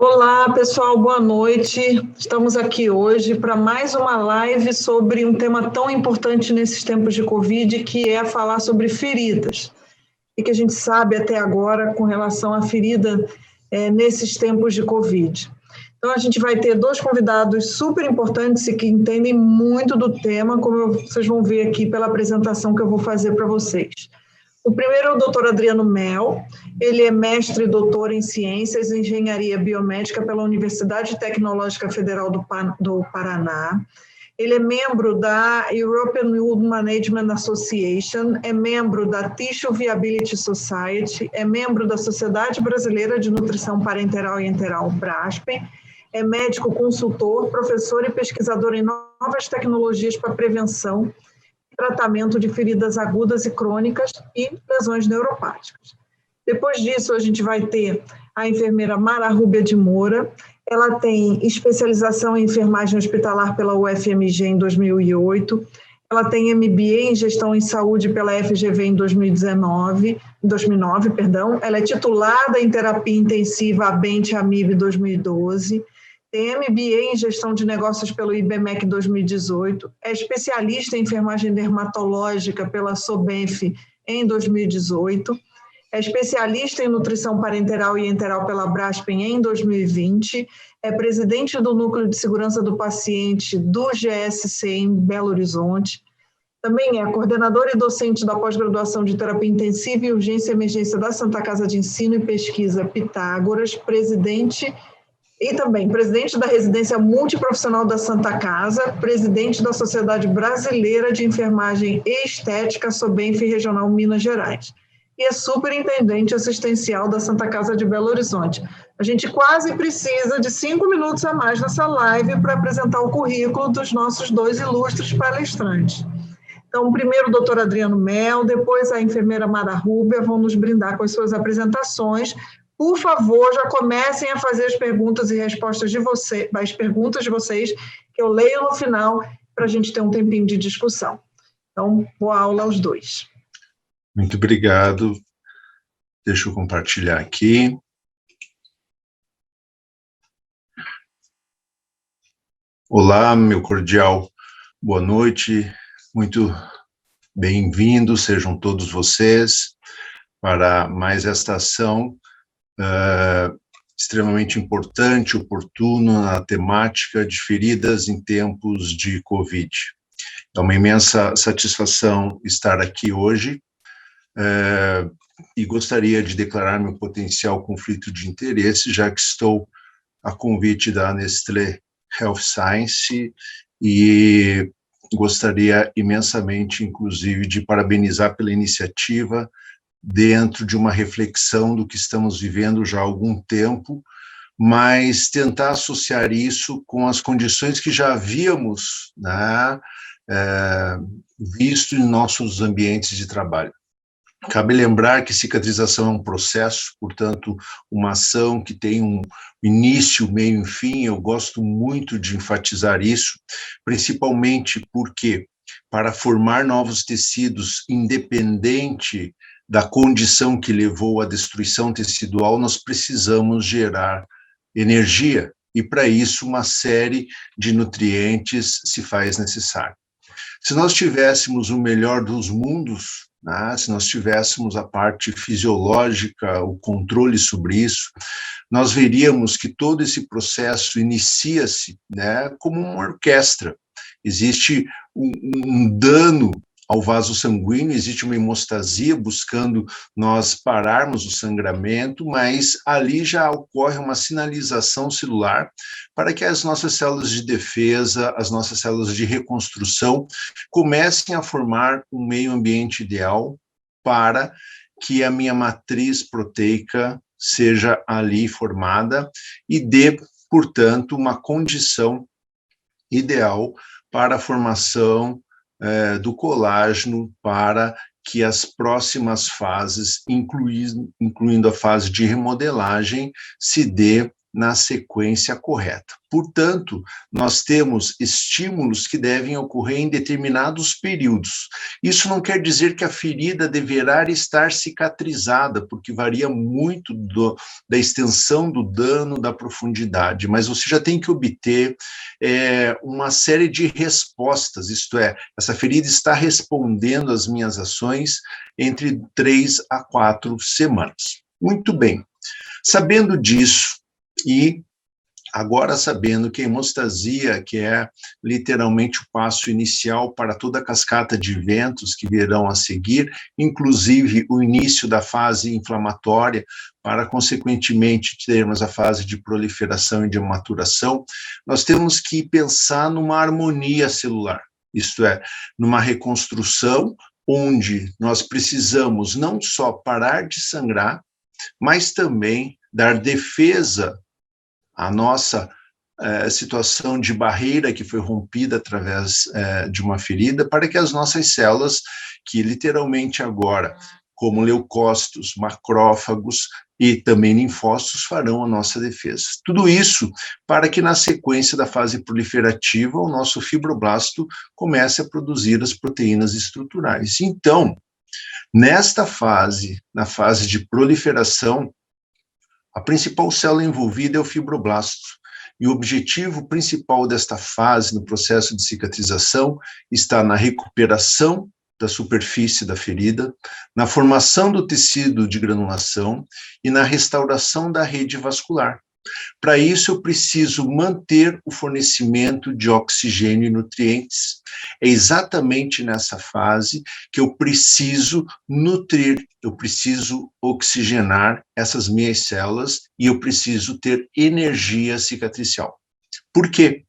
Olá, pessoal, boa noite. Estamos aqui hoje para mais uma live sobre um tema tão importante nesses tempos de Covid, que é falar sobre feridas. O que a gente sabe até agora com relação à ferida nesses tempos de Covid. Então, a gente vai ter dois convidados super importantes e que entendem muito do tema, como vocês vão ver aqui pela apresentação que eu vou fazer para vocês. O primeiro é o Dr. Adriano Mel, ele é mestre e doutor em Ciências e Engenharia Biomédica pela Universidade Tecnológica Federal do Paraná. Ele é membro da European Wound Management Association, é membro da Tissue Viability Society, é membro da Sociedade Brasileira de Nutrição Parenteral e Enteral, BRASPEN, é médico consultor, professor e pesquisador em novas tecnologias para prevenção tratamento de feridas agudas e crônicas e lesões neuropáticas. Depois disso, a gente vai ter a enfermeira Mara Rúbia de Moura. Ela tem especialização em enfermagem hospitalar pela UFMG em 2008. Ela tem MBA em gestão em saúde pela FGV em 2009. Ela é titulada em terapia intensiva ABENT-AMIB 2012. Tem MBA em Gestão de Negócios pelo IBMEC 2018, é especialista em enfermagem dermatológica pela SOBENF em 2018, é especialista em nutrição parenteral e enteral pela Braspen em 2020, é presidente do Núcleo de Segurança do Paciente do GSC em Belo Horizonte, também é coordenadora e docente da pós-graduação de Terapia Intensiva e Urgência e Emergência da Santa Casa de Ensino e Pesquisa Pitágoras, presidente da Residência Multiprofissional da Santa Casa, presidente da Sociedade Brasileira de Enfermagem e Estética, SOBENF Regional Minas Gerais. E é superintendente assistencial da Santa Casa de Belo Horizonte. A gente quase precisa de 5 minutos a mais nessa live para apresentar o currículo dos nossos dois ilustres palestrantes. Então, primeiro o doutor Adriano Mel, depois a enfermeira Mara Rúbia vão nos brindar com as suas apresentações. Por favor, já comecem a fazer as perguntas e respostas de vocês, que eu leio no final, para a gente ter um tempinho de discussão. Então, boa aula aos dois. Muito obrigado. Deixa eu compartilhar aqui. Olá, meu cordial boa noite, muito bem-vindos, sejam todos vocês, para mais esta ação extremamente importante, oportuno na temática de feridas em tempos de Covid. É uma imensa satisfação estar aqui hoje e gostaria de declarar meu potencial conflito de interesse, já que estou a convite da Nestlé Health Science e gostaria imensamente, inclusive, de parabenizar pela iniciativa dentro de uma reflexão do que estamos vivendo já há algum tempo, mas tentar associar isso com as condições que já havíamos visto em nossos ambientes de trabalho. Cabe lembrar que cicatrização é um processo, portanto, uma ação que tem um início, meio e fim. Eu gosto muito de enfatizar isso, principalmente porque, para formar novos tecidos, independente da condição que levou à destruição tecidual, nós precisamos gerar energia, e para isso uma série de nutrientes se faz necessário. Se nós tivéssemos o melhor dos mundos, se nós tivéssemos a parte fisiológica, o controle sobre isso, nós veríamos que todo esse processo inicia-se como uma orquestra. Existe um dano ao vaso sanguíneo, existe uma hemostasia buscando nós pararmos o sangramento, mas ali já ocorre uma sinalização celular para que as nossas células de defesa, as nossas células de reconstrução comecem a formar um meio ambiente ideal para que a minha matriz proteica seja ali formada e dê, portanto, uma condição ideal para a formação do colágeno, para que as próximas fases, incluindo a fase de remodelagem, se dê na sequência correta. Portanto, nós temos estímulos que devem ocorrer em determinados períodos. Isso não quer dizer que a ferida deverá estar cicatrizada, porque varia muito da extensão do dano, da profundidade, mas você já tem que obter uma série de respostas, isto é, essa ferida está respondendo às minhas ações entre 3 a 4 semanas. Muito bem. Sabendo disso, e agora sabendo que a hemostasia, que é literalmente o passo inicial para toda a cascata de eventos que virão a seguir, inclusive o início da fase inflamatória, para, consequentemente, termos a fase de proliferação e de maturação, nós temos que pensar numa harmonia celular, isto é, numa reconstrução onde nós precisamos não só parar de sangrar, mas também dar defesa à nossa situação de barreira que foi rompida através de uma ferida, para que as nossas células, que literalmente agora, como leucócitos, macrófagos e também linfócitos, farão a nossa defesa. Tudo isso para que na sequência da fase proliferativa, o nosso fibroblasto comece a produzir as proteínas estruturais. Então, nesta fase, na fase de proliferação, a principal célula envolvida é o fibroblasto. E o objetivo principal desta fase no processo de cicatrização está na recuperação da superfície da ferida, na formação do tecido de granulação e na restauração da rede vascular. Para isso, eu preciso manter o fornecimento de oxigênio e nutrientes. É exatamente nessa fase que eu preciso nutrir, eu preciso oxigenar essas minhas células e eu preciso ter energia cicatricial. Por quê?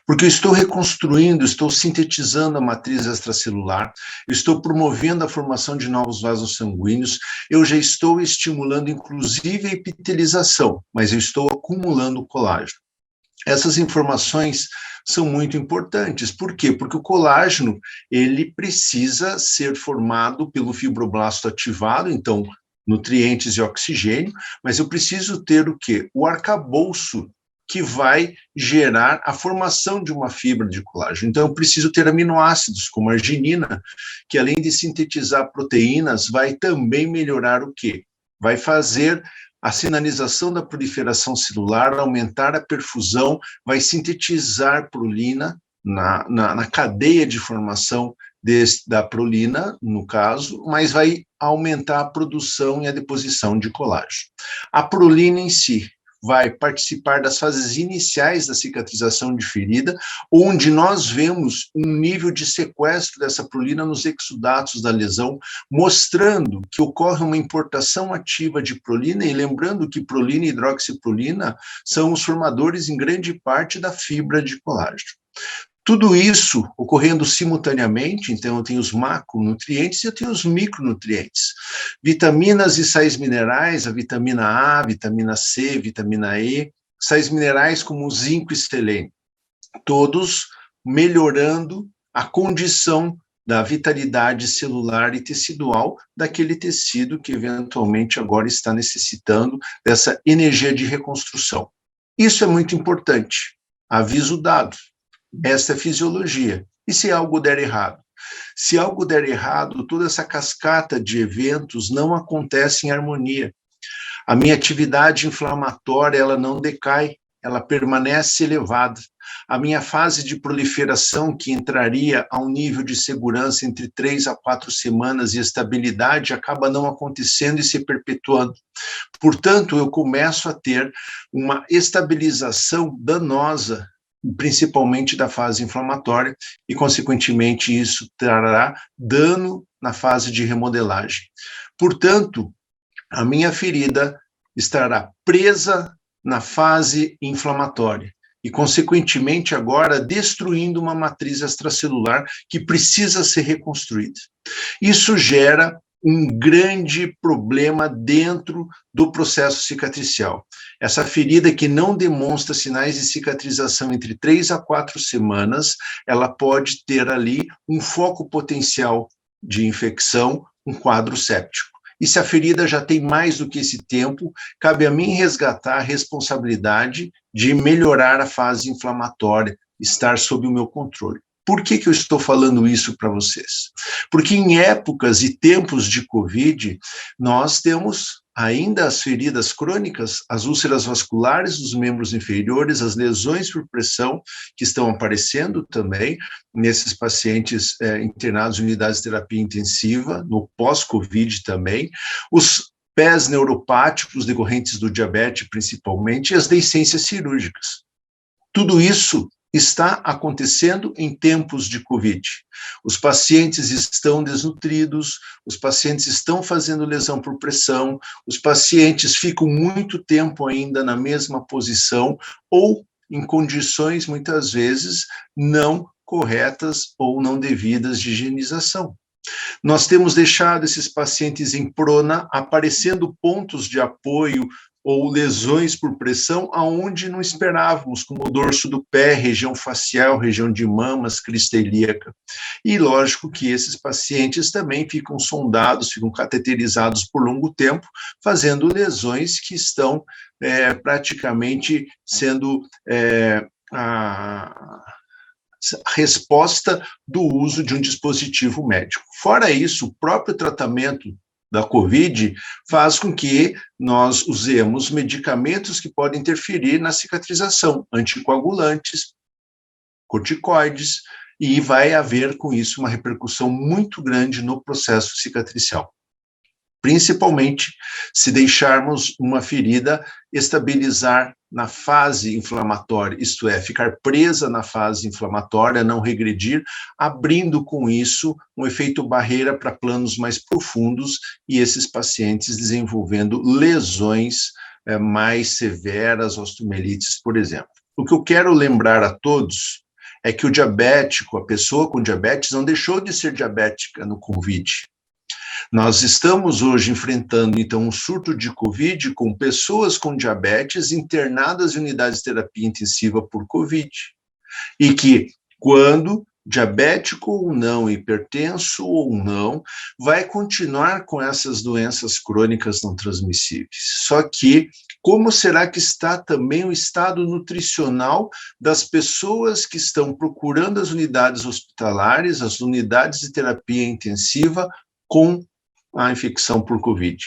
Porque eu estou reconstruindo, estou sintetizando a matriz extracelular, estou promovendo a formação de novos vasos sanguíneos, eu já estou estimulando, inclusive, a epitelização, mas eu estou acumulando colágeno. Essas informações são muito importantes. Por quê? Porque o colágeno, ele precisa ser formado pelo fibroblasto ativado, então, nutrientes e oxigênio, mas eu preciso ter o quê? O arcabouço que vai gerar a formação de uma fibra de colágeno. Então, eu preciso ter aminoácidos, como a arginina, que além de sintetizar proteínas, vai também melhorar o quê? Vai fazer a sinalização da proliferação celular, aumentar a perfusão, vai sintetizar prolina na cadeia de formação da prolina, no caso, mas vai aumentar a produção e a deposição de colágeno. A prolina em si vai participar das fases iniciais da cicatrização de ferida, onde nós vemos um nível de sequestro dessa prolina nos exudatos da lesão, mostrando que ocorre uma importação ativa de prolina, e lembrando que prolina e hidroxiprolina são os formadores, em grande parte, da fibra de colágeno. Tudo isso ocorrendo simultaneamente, então eu tenho os macronutrientes e eu tenho os micronutrientes. Vitaminas e sais minerais, a vitamina A, vitamina C, vitamina E, sais minerais como o zinco e selênio, todos melhorando a condição da vitalidade celular e tecidual daquele tecido que eventualmente agora está necessitando dessa energia de reconstrução. Isso é muito importante. Aviso dado. Esta é a fisiologia. E se algo der errado? Se algo der errado, toda essa cascata de eventos não acontece em harmonia. A minha atividade inflamatória, ela não decai, ela permanece elevada. A minha fase de proliferação, que entraria a um nível de segurança entre 3 a 4 semanas e estabilidade, acaba não acontecendo e se perpetuando. Portanto, eu começo a ter uma estabilização danosa, principalmente da fase inflamatória, e, consequentemente, isso trará dano na fase de remodelagem. Portanto, a minha ferida estará presa na fase inflamatória e, consequentemente, agora destruindo uma matriz extracelular que precisa ser reconstruída. Isso gera um grande problema dentro do processo cicatricial. Essa ferida que não demonstra sinais de cicatrização entre 3 a 4 semanas, ela pode ter ali um foco potencial de infecção, um quadro séptico. E se a ferida já tem mais do que esse tempo, cabe a mim resgatar a responsabilidade de melhorar a fase inflamatória, estar sob o meu controle. Por que eu estou falando isso para vocês? Porque em épocas e tempos de Covid, nós temos ainda as feridas crônicas, as úlceras vasculares dos membros inferiores, as lesões por pressão que estão aparecendo também nesses pacientes internados em unidades de terapia intensiva, no pós-Covid também, os pés neuropáticos decorrentes do diabetes principalmente, e as deiscências cirúrgicas. Tudo isso está acontecendo em tempos de Covid. Os pacientes estão desnutridos, os pacientes estão fazendo lesão por pressão, os pacientes ficam muito tempo ainda na mesma posição ou em condições, muitas vezes, não corretas ou não devidas de higienização. Nós temos deixado esses pacientes em prona, aparecendo pontos de apoio ou lesões por pressão aonde não esperávamos, como o dorso do pé, região facial, região de mamas, crista ilíaca. E lógico que esses pacientes também ficam sondados, ficam cateterizados por longo tempo, fazendo lesões que estão praticamente sendo a resposta do uso de um dispositivo médico. Fora isso, o próprio tratamento da COVID faz com que nós usemos medicamentos que podem interferir na cicatrização, anticoagulantes, corticoides, e vai haver com isso uma repercussão muito grande no processo cicatricial. Principalmente se deixarmos uma ferida estabilizar na fase inflamatória, isto é, ficar presa na fase inflamatória, não regredir, abrindo com isso um efeito barreira para planos mais profundos e esses pacientes desenvolvendo lesões mais severas, osteomelites, por exemplo. O que eu quero lembrar a todos é que o diabético, a pessoa com diabetes, não deixou de ser diabética no Covid. Nós estamos hoje enfrentando, então, um surto de Covid com pessoas com diabetes internadas em unidades de terapia intensiva por Covid. E que, quando diabético ou não, hipertenso ou não, vai continuar com essas doenças crônicas não transmissíveis. Só que, como será que está também o estado nutricional das pessoas que estão procurando as unidades hospitalares, as unidades de terapia intensiva, com a infecção por Covid.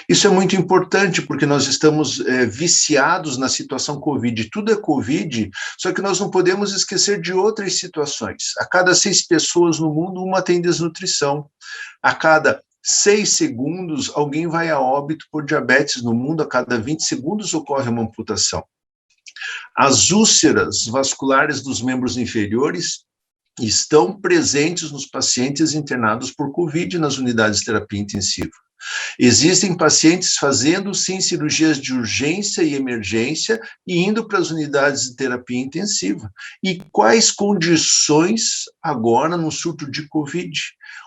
Isso é muito importante, porque nós estamos viciados na situação Covid. Tudo é Covid, só que nós não podemos esquecer de outras situações. A cada 6 pessoas no mundo, uma tem desnutrição. A cada 6 segundos, alguém vai a óbito por diabetes no mundo. A cada 20 segundos ocorre uma amputação. As úlceras vasculares dos membros inferiores estão presentes nos pacientes internados por Covid nas unidades de terapia intensiva. Existem pacientes fazendo, sim, cirurgias de urgência e emergência e indo para as unidades de terapia intensiva. E quais condições agora no surto de Covid?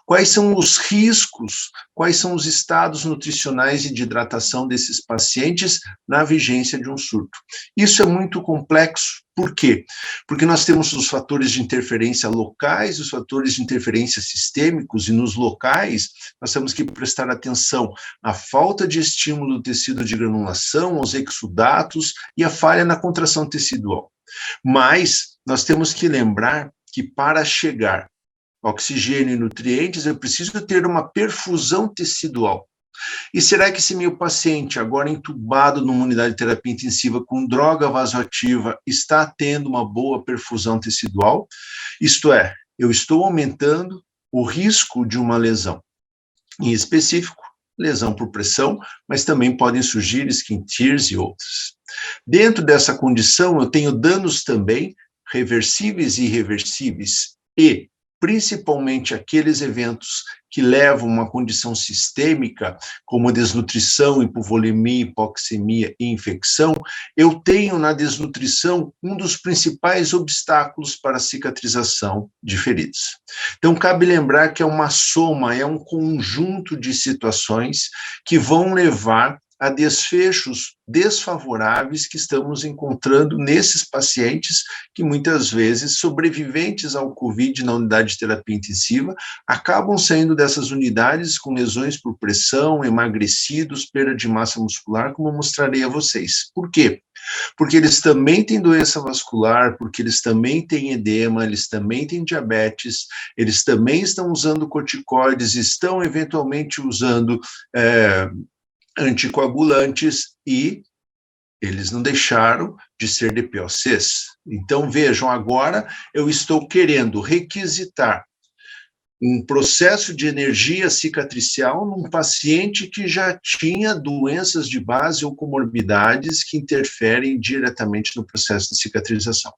Quais são os riscos, quais são os estados nutricionais e de hidratação desses pacientes na vigência de um surto? Isso é muito complexo. Por quê? Porque nós temos os fatores de interferência locais, os fatores de interferência sistêmicos, e nos locais nós temos que prestar atenção à falta de estímulo do tecido de granulação, aos exudatos e à falha na contração tecidual. Mas nós temos que lembrar que para chegar oxigênio e nutrientes, eu preciso ter uma perfusão tecidual. E será que esse meu paciente, agora entubado numa unidade de terapia intensiva com droga vasoativa, está tendo uma boa perfusão tecidual? Isto é, eu estou aumentando o risco de uma lesão. Em específico, lesão por pressão, mas também podem surgir skin tears e outras. Dentro dessa condição, eu tenho danos também reversíveis e irreversíveis e principalmente aqueles eventos que levam a uma condição sistêmica, como desnutrição, hipovolemia, hipoxemia e infecção, eu tenho na desnutrição um dos principais obstáculos para a cicatrização de feridas. Então, cabe lembrar que é uma soma, é um conjunto de situações que vão levar a desfechos desfavoráveis que estamos encontrando nesses pacientes que muitas vezes, sobreviventes ao COVID na unidade de terapia intensiva, acabam saindo dessas unidades com lesões por pressão, emagrecidos, perda de massa muscular, como eu mostrarei a vocês. Por quê? Porque eles também têm doença vascular, porque eles também têm edema, eles também têm diabetes, eles também estão usando corticoides, estão eventualmente usando anticoagulantes e eles não deixaram de ser DPOCs. Então, vejam, agora eu estou querendo requisitar um processo de energia cicatricial num paciente que já tinha doenças de base ou comorbidades que interferem diretamente no processo de cicatrização.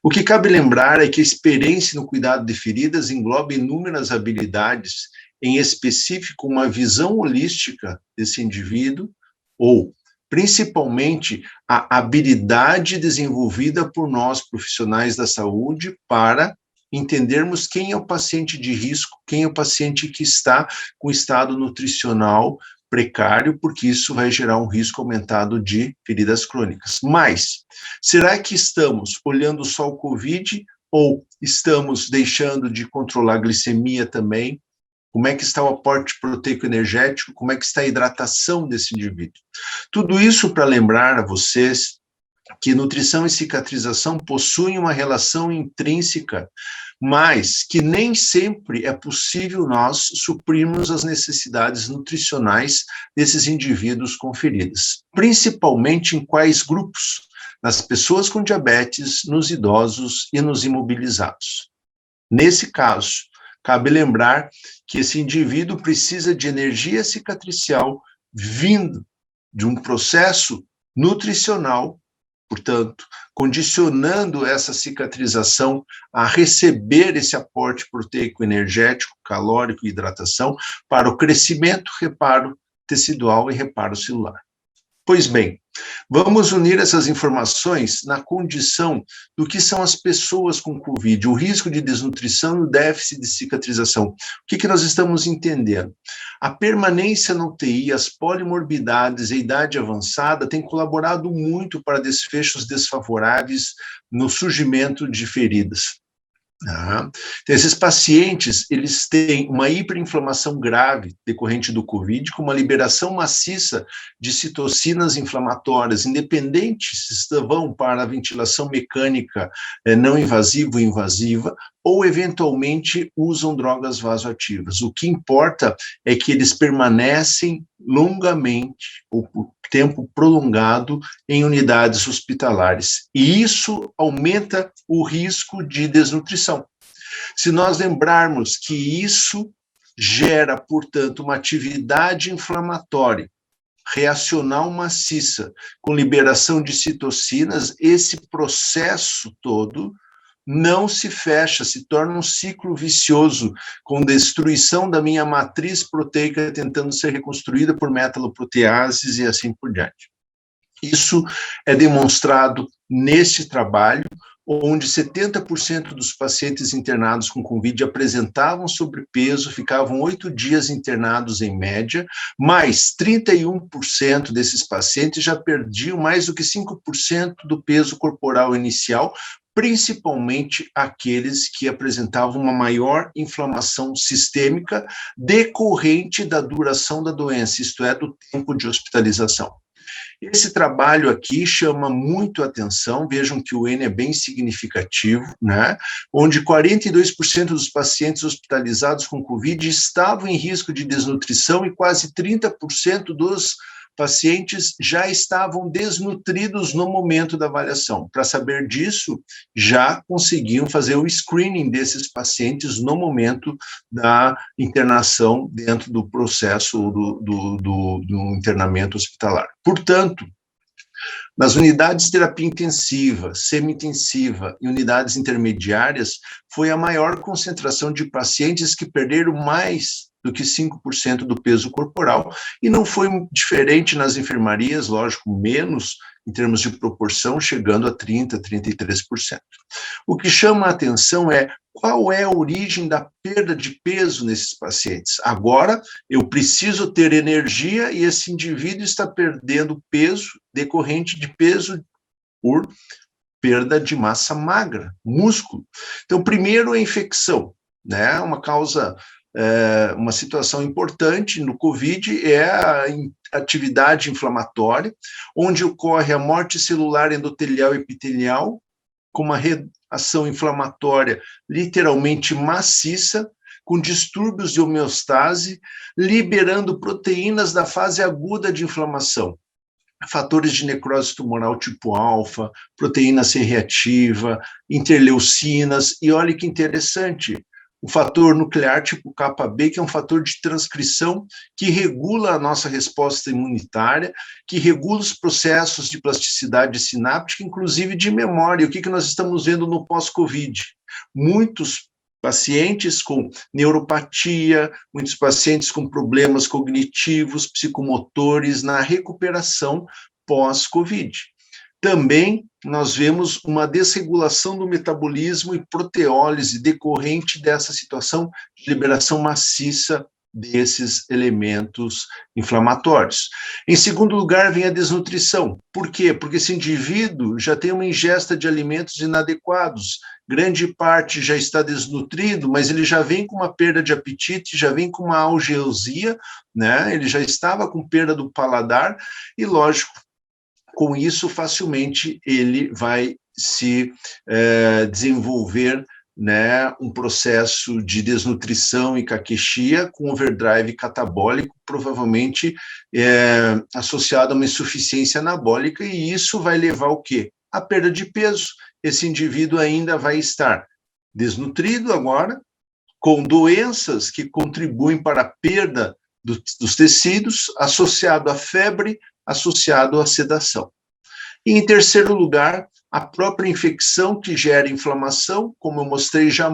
O que cabe lembrar é que a experiência no cuidado de feridas engloba inúmeras habilidades, em específico uma visão holística desse indivíduo, ou, principalmente, a habilidade desenvolvida por nós, profissionais da saúde, para entendermos quem é o paciente de risco, quem é o paciente que está com estado nutricional precário, porque isso vai gerar um risco aumentado de feridas crônicas. Mas, será que estamos olhando só o COVID ou estamos deixando de controlar a glicemia também? Como é que está o aporte proteico energético? Como é que está a hidratação desse indivíduo? Tudo isso para lembrar a vocês que nutrição e cicatrização possuem uma relação intrínseca, mas que nem sempre é possível nós suprirmos as necessidades nutricionais desses indivíduos com feridas, principalmente em quais grupos? Nas pessoas com diabetes, nos idosos e nos imobilizados. Nesse caso, cabe lembrar que esse indivíduo precisa de energia cicatricial vindo de um processo nutricional, portanto, condicionando essa cicatrização a receber esse aporte proteico energético, calórico e hidratação para o crescimento, reparo tecidual e reparo celular. Pois bem, vamos unir essas informações na condição do que são as pessoas com COVID, o risco de desnutrição e o déficit de cicatrização. O que nós estamos entendendo? A permanência na UTI, as polimorbidades e a idade avançada têm colaborado muito para desfechos desfavoráveis no surgimento de feridas. Então, esses pacientes, eles têm uma hiperinflamação grave decorrente do COVID, com uma liberação maciça de citocinas inflamatórias, independente se vão para a ventilação mecânica não invasiva ou invasiva, ou eventualmente usam drogas vasoativas. O que importa é que eles permanecem longamente, ou por tempo prolongado, em unidades hospitalares. E isso aumenta o risco de desnutrição. Se nós lembrarmos que isso gera, portanto, uma atividade inflamatória, reacional maciça, com liberação de citocinas, esse processo todo não se fecha, se torna um ciclo vicioso, com destruição da minha matriz proteica tentando ser reconstruída por metaloproteases e assim por diante. Isso é demonstrado neste trabalho, onde 70% dos pacientes internados com COVID apresentavam sobrepeso, ficavam 8 dias internados em média, mas 31% desses pacientes já perdiam mais do que 5% do peso corporal inicial, principalmente aqueles que apresentavam uma maior inflamação sistêmica decorrente da duração da doença, isto é, do tempo de hospitalização. Esse trabalho aqui chama muito a atenção, vejam que o N é bem significativo, né? Onde 42% dos pacientes hospitalizados com COVID estavam em risco de desnutrição e quase 30% dos pacientes já estavam desnutridos no momento da avaliação. Para saber disso, já conseguiam fazer o screening desses pacientes no momento da internação dentro do processo do internamento hospitalar. Portanto, nas unidades de terapia intensiva, semi-intensiva e unidades intermediárias, foi a maior concentração de pacientes que perderam mais do que 5% do peso corporal, e não foi diferente nas enfermarias, lógico, menos em termos de proporção, chegando a 30%, 33%. O que chama a atenção é Qual é a origem da perda de peso nesses pacientes? Agora, eu preciso ter energia e esse indivíduo está perdendo peso decorrente de peso por perda de massa magra, músculo. Então, primeiro, a infecção, né? Uma causa, uma situação importante no COVID é a atividade inflamatória, onde ocorre a morte celular endotelial e epitelial, com uma reação inflamatória literalmente maciça, com distúrbios de homeostase, liberando proteínas da fase aguda de inflamação. Fatores de necrose tumoral tipo alfa, proteína C reativa, interleucinas, e olha que interessante, o fator nuclear tipo Kb, que é um fator de transcrição que regula a nossa resposta imunitária, que regula os processos de plasticidade sináptica, inclusive de memória. O que nós estamos vendo no pós-Covid? Muitos pacientes com neuropatia, muitos pacientes com problemas cognitivos, psicomotores na recuperação pós-Covid. Também nós vemos uma desregulação do metabolismo e proteólise decorrente dessa situação de liberação maciça desses elementos inflamatórios. Em segundo lugar, vem a desnutrição. Por quê? Porque esse indivíduo já tem uma ingesta de alimentos inadequados, grande parte já está desnutrido, mas ele já vem com uma perda de apetite, já vem com uma algeusia, né? Ele já estava com perda do paladar e, lógico, com isso, facilmente ele vai se desenvolver, né, um processo de desnutrição e caquexia com overdrive catabólico, provavelmente associado a uma insuficiência anabólica, e isso vai levar ao quê? A perda de peso. Esse indivíduo ainda vai estar desnutrido agora, com doenças que contribuem para a perda dos tecidos, associado à febre, associado à sedação. E, em terceiro lugar, a própria infecção que gera inflamação, como eu mostrei, já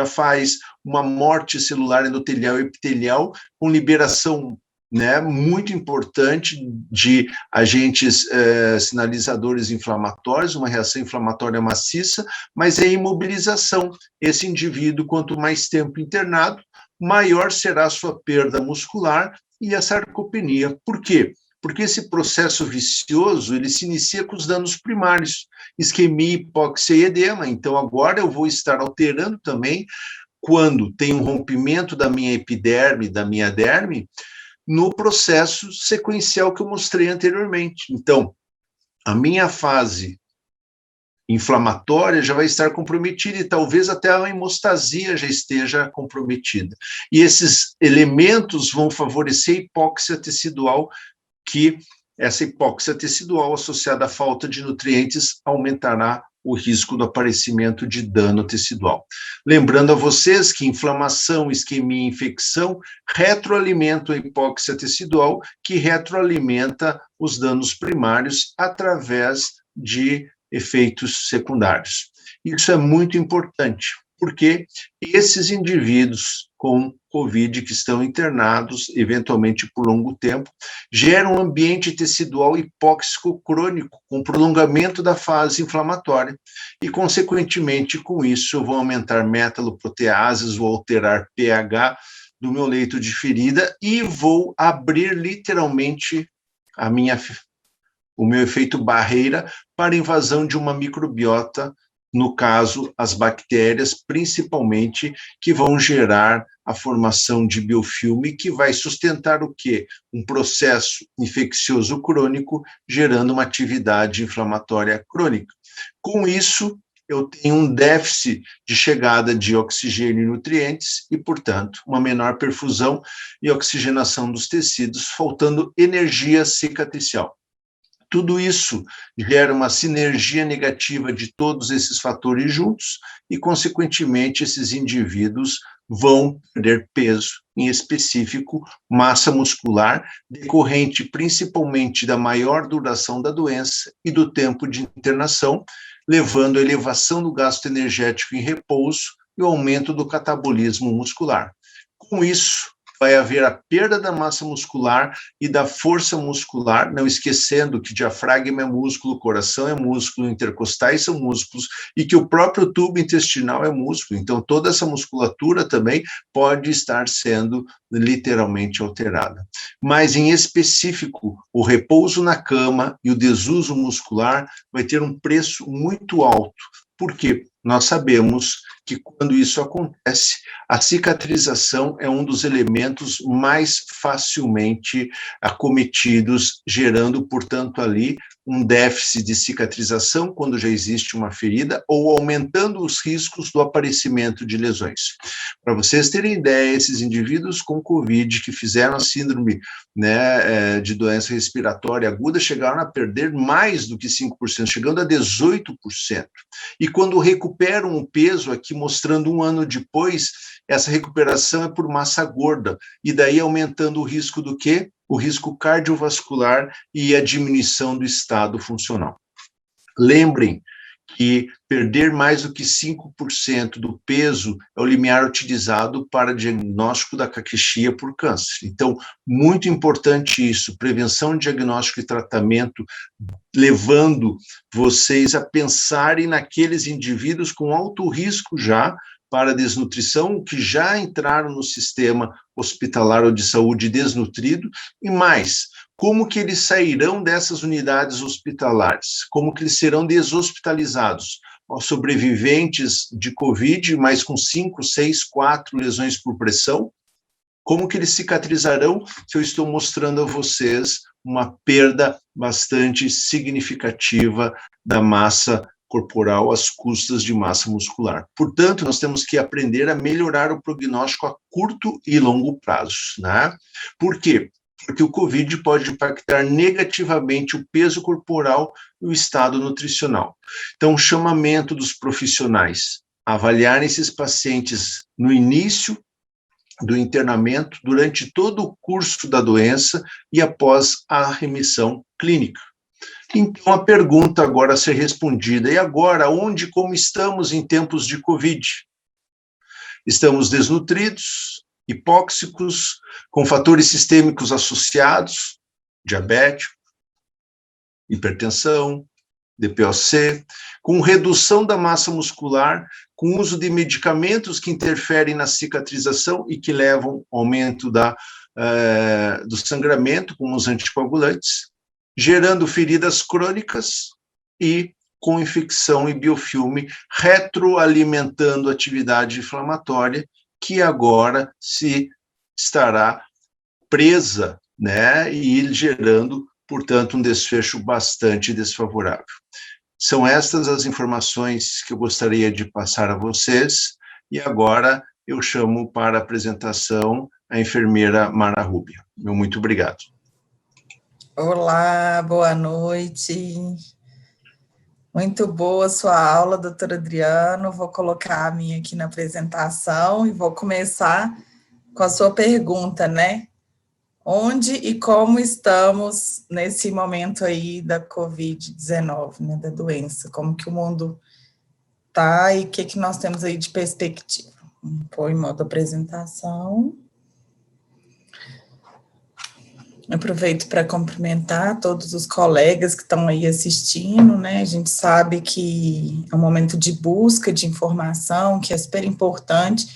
faz uma morte celular endotelial e epitelial, com liberação, né, muito importante de agentes sinalizadores inflamatórios, uma reação inflamatória maciça, mas é imobilização. Esse indivíduo, quanto mais tempo internado, maior será a sua perda muscular e a sarcopenia. Por quê? Porque esse processo vicioso, ele se inicia com os danos primários, isquemia, hipóxia e edema. Então, agora eu vou estar alterando também, quando tem um rompimento da minha epiderme, da minha derme, no processo sequencial que eu mostrei anteriormente. Então, a minha fase inflamatória já vai estar comprometida e talvez até a hemostasia já esteja comprometida. E esses elementos vão favorecer a hipóxia tecidual, que essa hipóxia tecidual associada à falta de nutrientes aumentará o risco do aparecimento de dano tecidual. Lembrando a vocês que inflamação, isquemia e infecção retroalimentam a hipóxia tecidual, que retroalimenta os danos primários através de efeitos secundários. Isso é muito importante, porque esses indivíduos com COVID que estão internados, eventualmente por longo tempo, geram um ambiente tecidual hipóxico crônico, com prolongamento da fase inflamatória, e, consequentemente, com isso, vão aumentar metaloproteases, vou alterar pH do meu leito de ferida e vou abrir literalmente o meu efeito barreira para a invasão de uma microbiota, no caso, as bactérias, principalmente, que vão gerar a formação de biofilme, que vai sustentar o quê? Um processo infeccioso crônico, gerando uma atividade inflamatória crônica. Com isso, eu tenho um déficit de chegada de oxigênio e nutrientes e, portanto, uma menor perfusão e oxigenação dos tecidos, faltando energia cicatricial. Tudo isso gera uma sinergia negativa de todos esses fatores juntos e, consequentemente, esses indivíduos vão perder peso, em específico, massa muscular, decorrente principalmente da maior duração da doença e do tempo de internação, levando à elevação do gasto energético em repouso e o aumento do catabolismo muscular. Com isso, vai haver a perda da massa muscular e da força muscular, não esquecendo que diafragma é músculo, coração é músculo, intercostais são músculos e que o próprio tubo intestinal é músculo. Então, toda essa musculatura também pode estar sendo literalmente alterada. Mas, em específico, o repouso na cama e o desuso muscular vai ter um preço muito alto. Por quê? Nós sabemos que quando isso acontece, a cicatrização é um dos elementos mais facilmente acometidos, gerando, portanto, ali um déficit de cicatrização quando já existe uma ferida ou aumentando os riscos do aparecimento de lesões. Para vocês terem ideia, esses indivíduos com Covid que fizeram a síndrome, né, de doença respiratória aguda chegaram a perder mais do que 5%, chegando a 18%. E quando recuperam o peso, aqui mostrando um ano depois, essa recuperação é por massa gorda, e daí aumentando o risco do quê? O risco cardiovascular e a diminuição do estado funcional. Lembrem que perder mais do que 5% do peso é o limiar utilizado para diagnóstico da caquexia por câncer. Então, muito importante isso, prevenção, diagnóstico e tratamento, levando vocês a pensarem naqueles indivíduos com alto risco já para desnutrição, que já entraram no sistema hospitalar ou de saúde desnutrido, e mais, como que eles sairão dessas unidades hospitalares? Como que eles serão deshospitalizados? Os sobreviventes de Covid, mas com 5, 6, 4 lesões por pressão? Como que eles cicatrizarão se eu estou mostrando a vocês uma perda bastante significativa da massa corporal às custas de massa muscular? Portanto, nós temos que aprender a melhorar o prognóstico a curto e longo prazo, né? Por quê? Porque o Covid pode impactar negativamente o peso corporal e o estado nutricional. Então, o chamamento dos profissionais a avaliarem esses pacientes no início do internamento, durante todo o curso da doença e após a remissão clínica. Então, a pergunta agora a ser respondida: e agora, onde e como estamos em tempos de Covid? Estamos desnutridos, hipóxicos, com fatores sistêmicos associados, diabetes, hipertensão, DPOC, com redução da massa muscular, com uso de medicamentos que interferem na cicatrização e que levam ao aumento do sangramento, como os anticoagulantes, gerando feridas crônicas e com infecção e biofilme, retroalimentando a atividade inflamatória, que agora se estará presa, né, e gerando, portanto, um desfecho bastante desfavorável. São estas as informações que eu gostaria de passar a vocês, e agora eu chamo para a apresentação a enfermeira Mara Rubio. Meu muito obrigado. Olá, boa noite. Muito boa a sua aula, doutora Adriano. Vou colocar a minha aqui na apresentação e vou começar com a sua pergunta, né? Onde e como estamos nesse momento aí da Covid-19, né, da doença? Como que o mundo está e o que nós temos aí de perspectiva? Vou pôr em modo apresentação. Aproveito para cumprimentar todos os colegas que estão aí assistindo, né? A gente sabe que é um momento de busca de informação, que é super importante,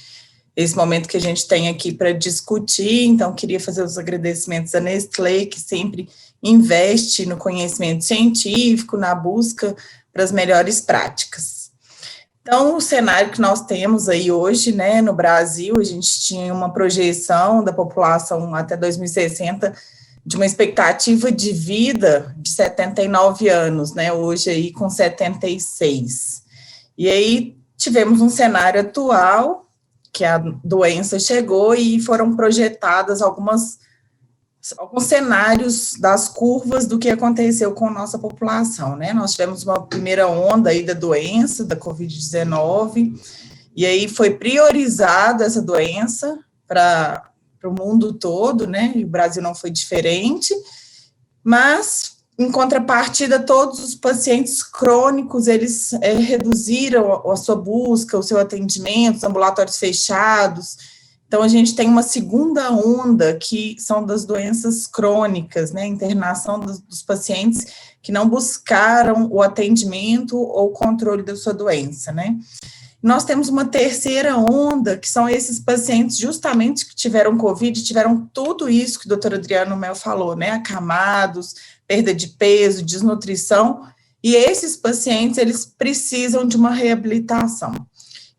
esse momento que a gente tem aqui para discutir. Então, queria fazer os agradecimentos à Nestlé, que sempre investe no conhecimento científico, na busca para as melhores práticas. Então, o cenário que nós temos aí hoje, né, no Brasil, a gente tinha uma projeção da população até 2060 de uma expectativa de vida de 79 anos, né, hoje aí com 76. E aí tivemos um cenário atual, que a doença chegou e foram projetadas alguns cenários das curvas do que aconteceu com a nossa população, né? Nós tivemos uma primeira onda aí da doença, da Covid-19, e aí foi priorizada essa doença para o mundo todo, né? E o Brasil não foi diferente, mas, em contrapartida, todos os pacientes crônicos, eles reduziram a sua busca, o seu atendimento, os ambulatórios fechados. Então, a gente tem uma segunda onda, que são das doenças crônicas, né, internação dos pacientes que não buscaram o atendimento ou o controle da sua doença, né. Nós temos uma terceira onda, que são esses pacientes justamente que tiveram COVID, tiveram tudo isso que o doutor Adriano Mel falou, né, acamados, perda de peso, desnutrição, e esses pacientes, eles precisam de uma reabilitação.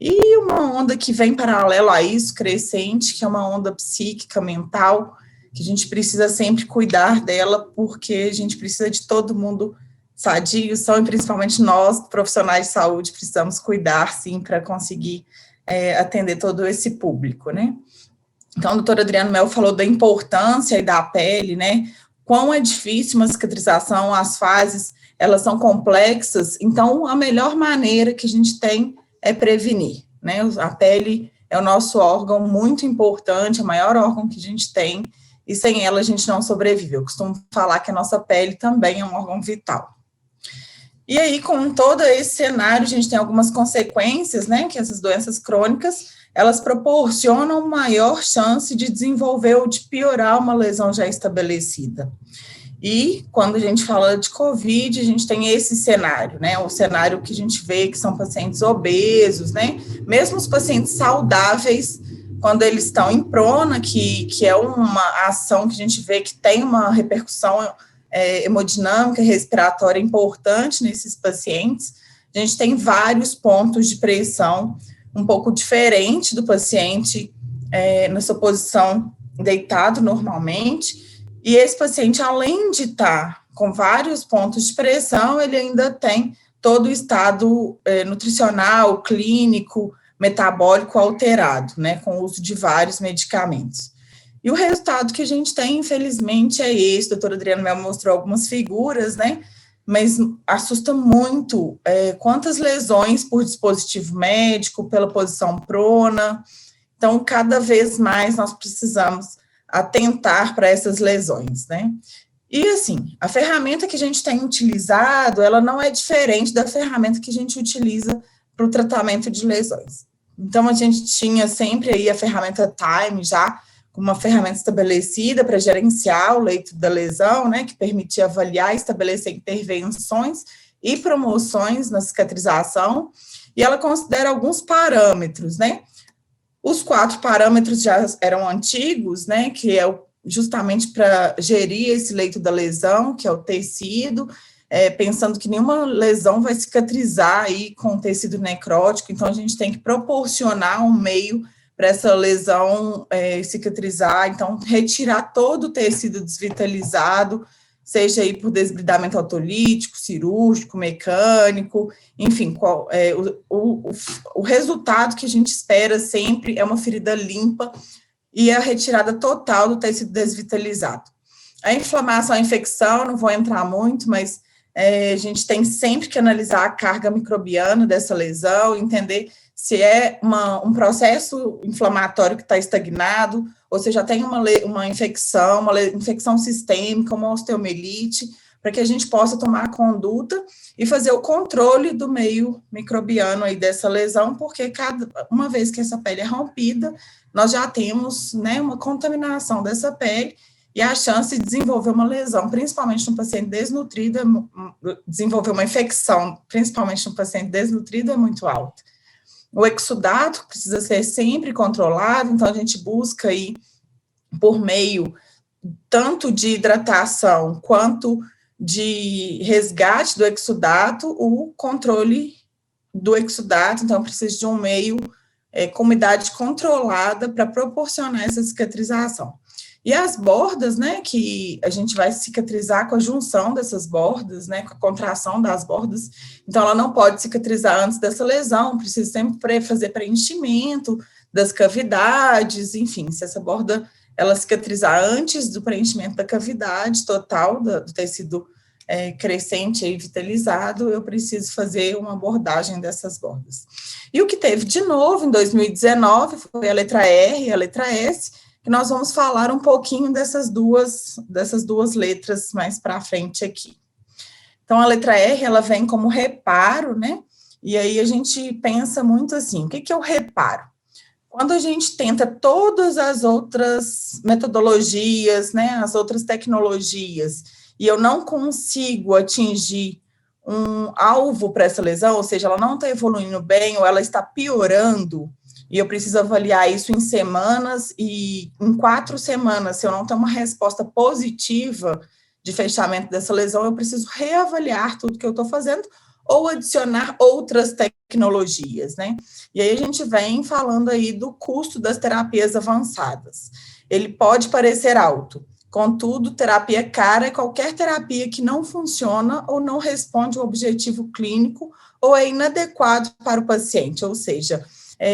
E uma onda que vem paralelo a isso, crescente, que é uma onda psíquica, mental, que a gente precisa sempre cuidar dela, porque a gente precisa de todo mundo sadio, e principalmente nós, profissionais de saúde, precisamos cuidar, sim, para conseguir atender todo esse público, né? Então, o doutor Adriano Mel falou da importância da pele, né? Quão é difícil uma cicatrização, as fases, elas são complexas, então a melhor maneira que a gente tem é prevenir, né? A pele é o nosso órgão muito importante, é o maior órgão que a gente tem, e sem ela a gente não sobrevive. Eu costumo falar que a nossa pele também é um órgão vital. E aí, com todo esse cenário, a gente tem algumas consequências, né, que essas doenças crônicas, elas proporcionam maior chance de desenvolver ou de piorar uma lesão já estabelecida. E, quando a gente fala de COVID, a gente tem esse cenário, né, o cenário que a gente vê que são pacientes obesos, né, mesmo os pacientes saudáveis, quando eles estão em prona, que é uma ação que a gente vê que tem uma repercussão hemodinâmica, respiratória importante nesses pacientes, a gente tem vários pontos de pressão um pouco diferente do paciente na sua posição deitado normalmente, e esse paciente, além de estar com vários pontos de pressão, ele ainda tem todo o estado nutricional, clínico, metabólico alterado, né, com o uso de vários medicamentos. E o resultado que a gente tem, infelizmente, é esse. O doutor Adriano Mel mostrou algumas figuras, né? Mas assusta muito quantas lesões por dispositivo médico, pela posição prona. Então, cada vez mais nós precisamos atentar para essas lesões, né? E, assim, a ferramenta que a gente tem utilizado, ela não é diferente da ferramenta que a gente utiliza para o tratamento de lesões. Então, a gente tinha sempre aí a ferramenta Time já, uma ferramenta estabelecida para gerenciar o leito da lesão, né, que permitia avaliar e estabelecer intervenções e promoções na cicatrização, e ela considera alguns parâmetros, né. Os 4 parâmetros já eram antigos, né, que é justamente para gerir esse leito da lesão, que é o tecido, pensando que nenhuma lesão vai cicatrizar aí com tecido necrótico, então a gente tem que proporcionar um meio para essa lesão cicatrizar, então retirar todo o tecido desvitalizado, seja aí por desbridamento autolítico, cirúrgico, mecânico, enfim, o resultado que a gente espera sempre é uma ferida limpa e a retirada total do tecido desvitalizado. A inflamação, a infecção, não vou entrar muito, mas a gente tem sempre que analisar a carga microbiana dessa lesão, entender se é um processo inflamatório que está estagnado, ou se já tem uma infecção sistêmica, uma osteomielite, para que a gente possa tomar a conduta e fazer o controle do meio microbiano aí dessa lesão, porque uma vez que essa pele é rompida, nós já temos, né, uma contaminação dessa pele, e a chance de desenvolver uma lesão, principalmente no paciente desnutrido, desenvolver uma infecção, principalmente no paciente desnutrido, é muito alta. O exudato precisa ser sempre controlado, então a gente busca aí, por meio tanto de hidratação quanto de resgate do exudato, o controle do exudato, então precisa de um meio com umidade controlada para proporcionar essa cicatrização. E as bordas, né, que a gente vai cicatrizar com a junção dessas bordas, né, com a contração das bordas, então ela não pode cicatrizar antes dessa lesão, precisa sempre fazer preenchimento das cavidades, enfim, se essa borda, ela cicatrizar antes do preenchimento da cavidade total do tecido crescente e vitalizado, eu preciso fazer uma abordagem dessas bordas. E o que teve de novo em 2019 foi a letra R e a letra S, que nós vamos falar um pouquinho dessas duas letras mais para frente aqui. Então, a letra R, ela vem como reparo, né? E aí a gente pensa muito assim, o que é o reparo? quando a gente tenta todas as outras metodologias, né, as outras tecnologias, e eu não consigo atingir um alvo para essa lesão, ou seja, ela não está evoluindo bem, ou ela está piorando, e eu preciso avaliar isso em semanas, e em 4 semanas, se eu não tenho uma resposta positiva de fechamento dessa lesão, eu preciso reavaliar tudo que eu estou fazendo, ou adicionar outras tecnologias, né? E aí a gente vem falando aí do custo das terapias avançadas. Ele pode parecer alto, contudo, terapia cara é qualquer terapia que não funciona ou não responde ao objetivo clínico ou é inadequado para o paciente, ou seja,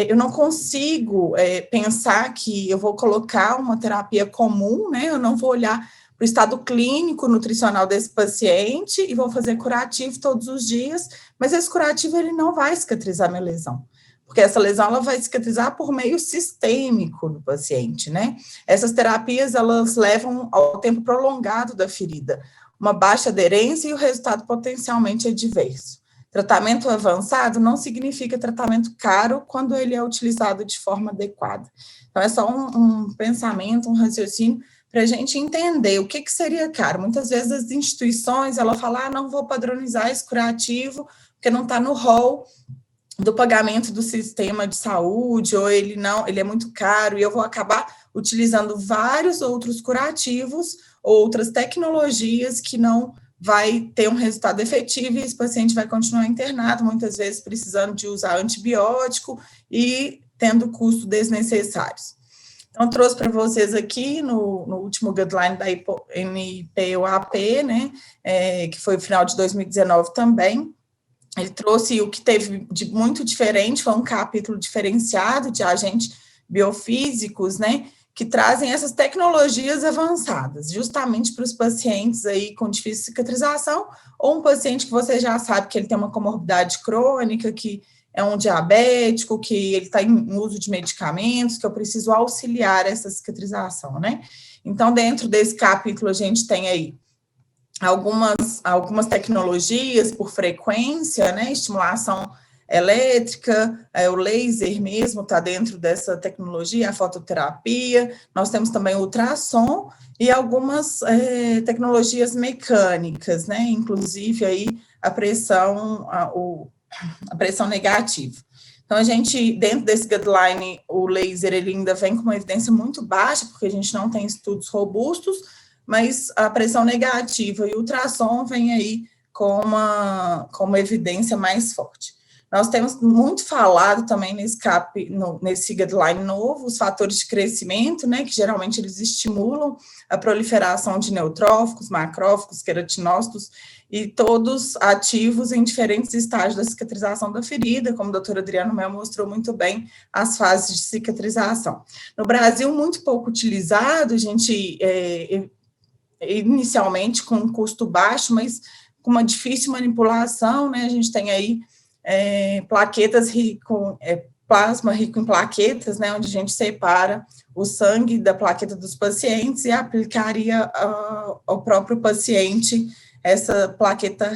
eu não consigo pensar que eu vou colocar uma terapia comum, né? Eu não vou olhar para o estado clínico, nutricional desse paciente e vou fazer curativo todos os dias, mas esse curativo ele não vai cicatrizar minha lesão, porque essa lesão ela vai cicatrizar por meio sistêmico do paciente, né? Essas terapias, elas levam ao tempo prolongado da ferida, uma baixa aderência e o resultado potencialmente adverso. Tratamento avançado não significa tratamento caro quando ele é utilizado de forma adequada. Então, é só um pensamento, um raciocínio, para a gente entender o que seria caro. Muitas vezes as instituições, ela fala, não vou padronizar esse curativo, porque não está no rol do pagamento do sistema de saúde, ou ele é muito caro, e eu vou acabar utilizando vários outros curativos, outras tecnologias que não vai ter um resultado efetivo, e esse paciente vai continuar internado, muitas vezes precisando de usar antibiótico e tendo custos desnecessários. Então, trouxe para vocês aqui, no último guideline da NPOAP, né, que foi no final de 2019 também, ele trouxe o que teve de muito diferente, foi um capítulo diferenciado de agentes biofísicos, né, que trazem essas tecnologias avançadas, justamente para os pacientes aí com difícil cicatrização, ou um paciente que você já sabe que ele tem uma comorbidade crônica, que é um diabético, que ele está em uso de medicamentos, que eu preciso auxiliar essa cicatrização, né? Então, dentro desse capítulo, a gente tem aí algumas tecnologias por frequência, né? Estimulação elétrica, o laser mesmo está dentro dessa tecnologia, a fototerapia, nós temos também o ultrassom e algumas tecnologias mecânicas, né? Inclusive aí a pressão negativa. Então, a gente, dentro desse guideline, o laser, ele ainda vem com uma evidência muito baixa, porque a gente não tem estudos robustos, mas a pressão negativa e o ultrassom vem aí com uma evidência mais forte. Nós temos muito falado também nesse guideline novo, os fatores de crescimento, né, que geralmente eles estimulam a proliferação de neutróficos, macrófagos, queratinócitos, e todos ativos em diferentes estágios da cicatrização da ferida, como o doutor Adriano Mel mostrou muito bem as fases de cicatrização. No Brasil, muito pouco utilizado, a gente, inicialmente com um custo baixo, mas com uma difícil manipulação, né, a gente tem aí plaquetas plasma rico em plaquetas, né, onde a gente separa o sangue da plaqueta dos pacientes e aplicaria ao próprio paciente essa plaqueta,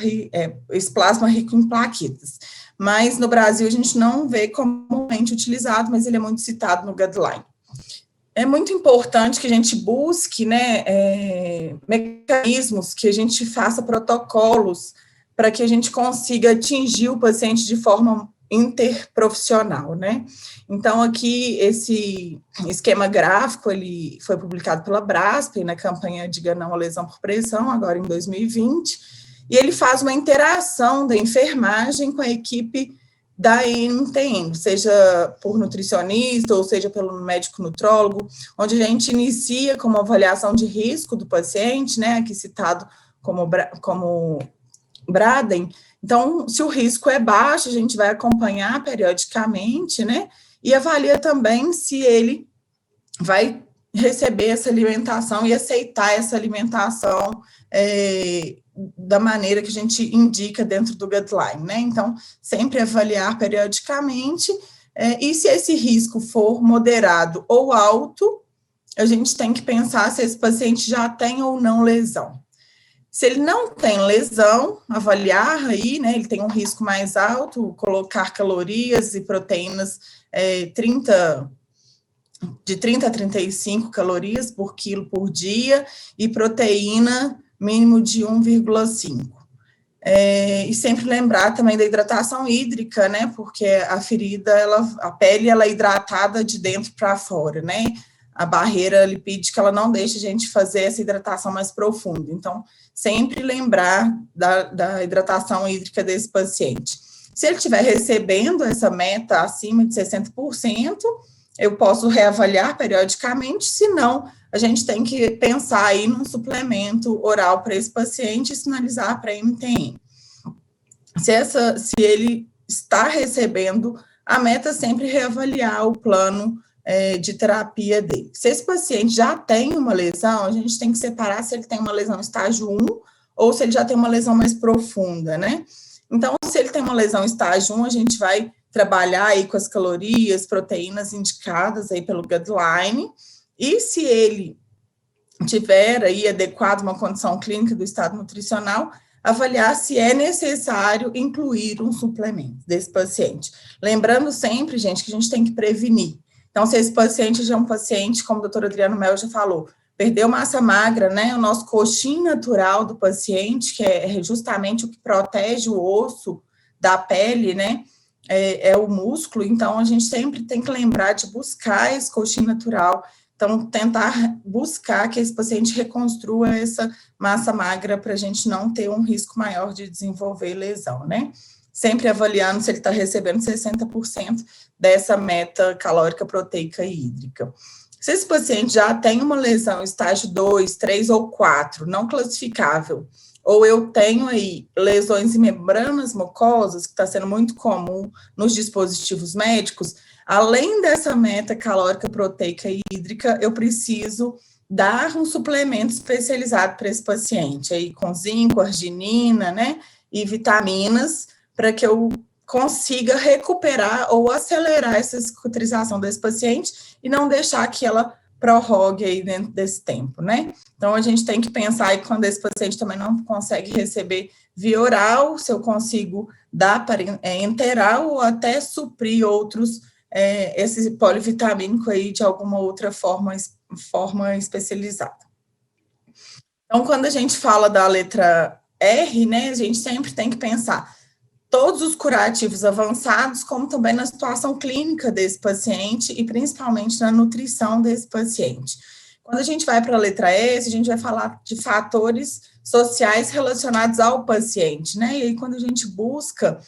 esse plasma rico em plaquetas. Mas no Brasil a gente não vê comumente utilizado, mas ele é muito citado no guideline. É muito importante que a gente busque, né, mecanismos, que a gente faça protocolos para que a gente consiga atingir o paciente de forma interprofissional, né? Então, aqui, esse esquema gráfico, ele foi publicado pela Brasp, na campanha Diga Não à Lesão por Pressão, agora em 2020, e ele faz uma interação da enfermagem com a equipe da NTN, seja por nutricionista, ou seja pelo médico nutrólogo, onde a gente inicia com uma avaliação de risco do paciente, né, aqui citado como Braden. Então, se o risco é baixo, a gente vai acompanhar periodicamente, né, e avalia também se ele vai receber essa alimentação e aceitar essa alimentação da maneira que a gente indica dentro do guideline, né, então, sempre avaliar periodicamente, e se esse risco for moderado ou alto, a gente tem que pensar se esse paciente já tem ou não lesão. Se ele não tem lesão, avaliar aí, né, ele tem um risco mais alto, colocar calorias e proteínas 30 de 30 a 35 calorias por quilo por dia e proteína mínimo de 1,5. E sempre lembrar também da hidratação hídrica, né, porque a ferida, a pele, ela é hidratada de dentro para fora, né, a barreira lipídica, ela não deixa a gente fazer essa hidratação mais profunda, então, sempre lembrar da hidratação hídrica desse paciente. Se ele estiver recebendo essa meta acima de 60%, eu posso reavaliar periodicamente, se não, a gente tem que pensar aí num suplemento oral para esse paciente e sinalizar para a MTM. Se ele está recebendo, a meta é sempre reavaliar o plano de terapia dele. Se esse paciente já tem uma lesão, a gente tem que separar se ele tem uma lesão estágio 1 ou se ele já tem uma lesão mais profunda, né? Então, se ele tem uma lesão estágio 1, a gente vai trabalhar aí com as calorias, proteínas indicadas aí pelo guideline, e se ele tiver aí adequado uma condição clínica do estado nutricional, avaliar se é necessário incluir um suplemento desse paciente. Lembrando sempre, gente, que a gente tem que prevenir. Então, se esse paciente já é um paciente, como o doutor Adriano Mel já falou, perdeu massa magra, né, o nosso coxim natural do paciente, que é justamente o que protege o osso da pele, né, é o músculo, então a gente sempre tem que lembrar de buscar esse coxim natural, então tentar buscar que esse paciente reconstrua essa massa magra para a gente não ter um risco maior de desenvolver lesão, né? Sempre avaliando se ele está recebendo 60% dessa meta calórica, proteica e hídrica. Se esse paciente já tem uma lesão estágio 2, 3 ou 4, não classificável, ou eu tenho aí lesões em membranas mucosas, que está sendo muito comum nos dispositivos médicos, além dessa meta calórica, proteica e hídrica, eu preciso dar um suplemento especializado para esse paciente, aí com zinco, arginina, né, e vitaminas, para que eu consiga recuperar ou acelerar essa cicatrização desse paciente e não deixar que ela prorrogue aí dentro desse tempo, né? Então, a gente tem que pensar aí quando esse paciente também não consegue receber via oral, se eu consigo dar para enteral ou até suprir outros, esse polivitamínico aí de alguma outra forma especializada. Então, quando a gente fala da letra R, né, a gente sempre tem que pensar todos os curativos avançados, como também na situação clínica desse paciente e principalmente na nutrição desse paciente. Quando a gente vai para a letra S, a gente vai falar de fatores sociais relacionados ao paciente, né? E aí, quando a gente busca,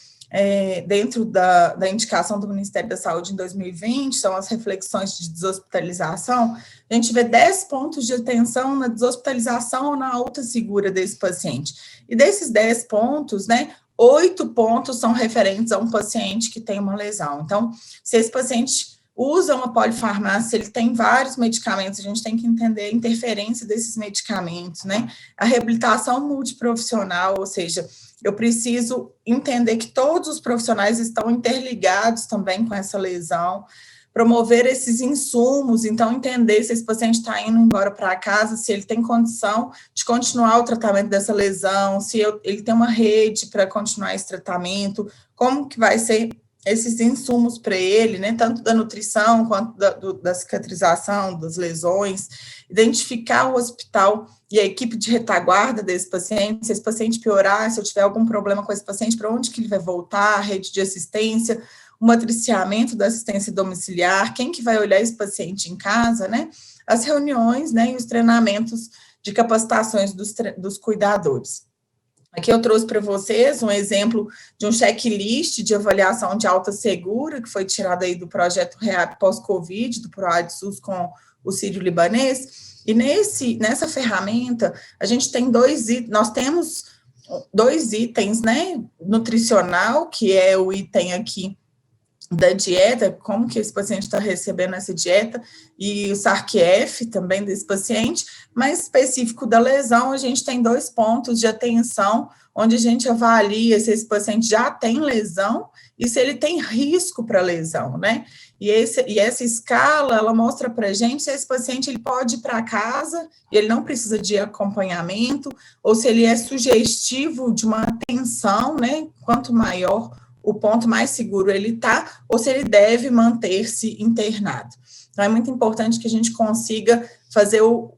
dentro da indicação do Ministério da Saúde em 2020, são as reflexões de deshospitalização, a gente vê 10 pontos de atenção na deshospitalização ou na alta segura desse paciente. E desses 10 pontos, né, 8 pontos são referentes a um paciente que tem uma lesão. Então, se esse paciente usa uma polifarmácia, ele tem vários medicamentos, a gente tem que entender a interferência desses medicamentos, né? A reabilitação multiprofissional, ou seja, eu preciso entender que todos os profissionais estão interligados também com essa lesão, promover esses insumos, então entender se esse paciente está indo embora para casa, se ele tem condição de continuar o tratamento dessa lesão, se ele tem uma rede para continuar esse tratamento, como que vai ser esses insumos para ele, né, tanto da nutrição quanto da cicatrização, das lesões, identificar o hospital e a equipe de retaguarda desse paciente, se esse paciente piorar, se eu tiver algum problema com esse paciente, para onde que ele vai voltar, a rede de assistência, o matriciamento da assistência domiciliar, quem que vai olhar esse paciente em casa, né, as reuniões, né, e os treinamentos de capacitações dos cuidadores. Aqui eu trouxe para vocês um exemplo de um checklist de avaliação de alta segura, que foi tirado aí do projeto REAP pós-Covid, do PROAD-SUS com o Sírio-Libanês, e nessa ferramenta, a gente tem nós temos 2 itens, né, nutricional, que é o item aqui da dieta, como que esse paciente está recebendo essa dieta, e o SARC-F também desse paciente, mas específico da lesão, a gente tem 2 pontos de atenção, onde a gente avalia se esse paciente já tem lesão e se ele tem risco para lesão, né? E essa escala, ela mostra para a gente se esse paciente ele pode ir para casa e ele não precisa de acompanhamento, ou se ele é sugestivo de uma atenção, né? Quanto maior o ponto mais seguro ele está, ou se ele deve manter-se internado. Então, é muito importante que a gente consiga fazer o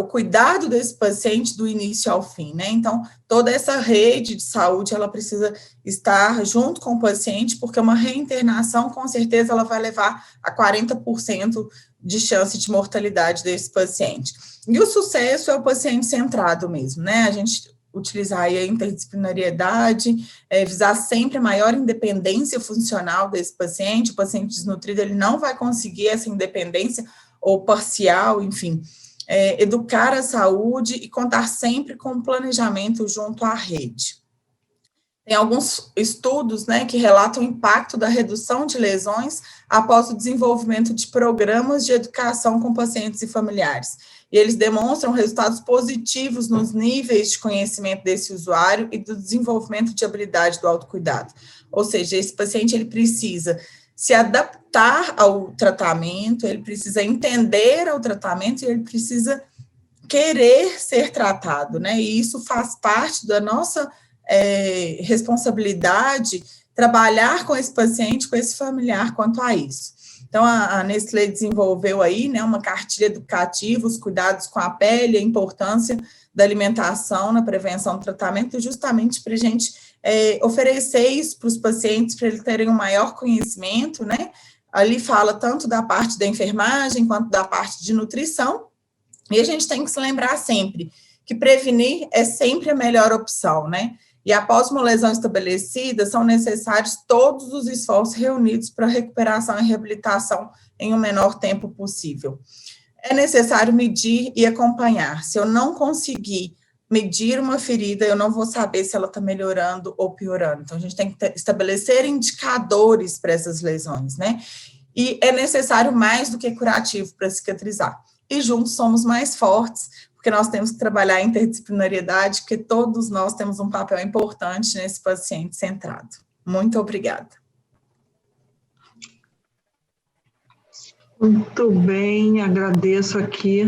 cuidado desse paciente do início ao fim, né? Então, toda essa rede de saúde, ela precisa estar junto com o paciente, porque uma reinternação, com certeza, ela vai levar a 40% de chance de mortalidade desse paciente. E o sucesso é o paciente centrado mesmo, né? A gente utilizar aí a interdisciplinariedade, visar sempre a maior independência funcional desse paciente. O paciente desnutrido, ele não vai conseguir essa independência, ou parcial, enfim, educar a saúde e contar sempre com um planejamento junto à rede. Tem alguns estudos, né, que relatam o impacto da redução de lesões após o desenvolvimento de programas de educação com pacientes e familiares. E eles demonstram resultados positivos nos níveis de conhecimento desse usuário e do desenvolvimento de habilidade do autocuidado. Ou seja, esse paciente, ele precisa se adaptar ao tratamento, ele precisa entender o tratamento e ele precisa querer ser tratado, né? E isso faz parte da nossa responsabilidade, trabalhar com esse paciente, com esse familiar quanto a isso. Então, a Nestlé desenvolveu aí, né, uma cartilha educativa, os cuidados com a pele, a importância da alimentação na prevenção do tratamento, justamente para a gente oferecer isso para os pacientes, para eles terem um maior conhecimento, né? Ali fala tanto da parte da enfermagem, quanto da parte de nutrição, e a gente tem que se lembrar sempre que prevenir é sempre a melhor opção, né? E após uma lesão estabelecida, são necessários todos os esforços reunidos para recuperação e reabilitação em o menor tempo possível. É necessário medir e acompanhar. Se eu não conseguir medir uma ferida, eu não vou saber se ela está melhorando ou piorando. Então, a gente tem que estabelecer indicadores para essas lesões, né? E é necessário mais do que curativo para cicatrizar. E juntos somos mais fortes, porque nós temos que trabalhar a interdisciplinariedade, porque todos nós temos um papel importante nesse paciente centrado. Muito obrigada. Muito bem, agradeço aqui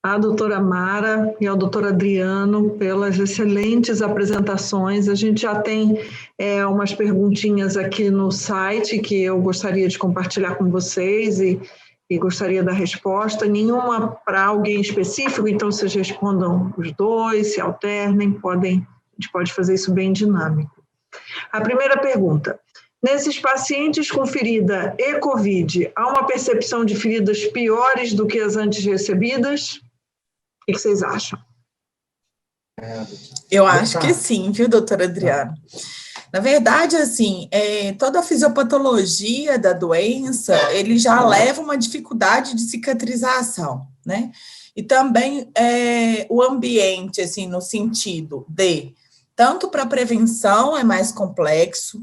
a doutora Mara e ao doutor Adriano pelas excelentes apresentações. A gente já tem umas perguntinhas aqui no site que eu gostaria de compartilhar com vocês e gostaria da resposta. Nenhuma para alguém específico, então vocês respondam os dois, se alternem, a gente pode fazer isso bem dinâmico. A primeira pergunta: nesses pacientes com ferida e COVID, há uma percepção de feridas piores do que as antes recebidas? O que vocês acham? Eu acho que sim, viu, doutora Adriana? Na verdade, assim, toda a fisiopatologia da doença, ele já leva uma dificuldade de cicatrização, né? E também o ambiente, assim, no sentido de, tanto para prevenção é mais complexo.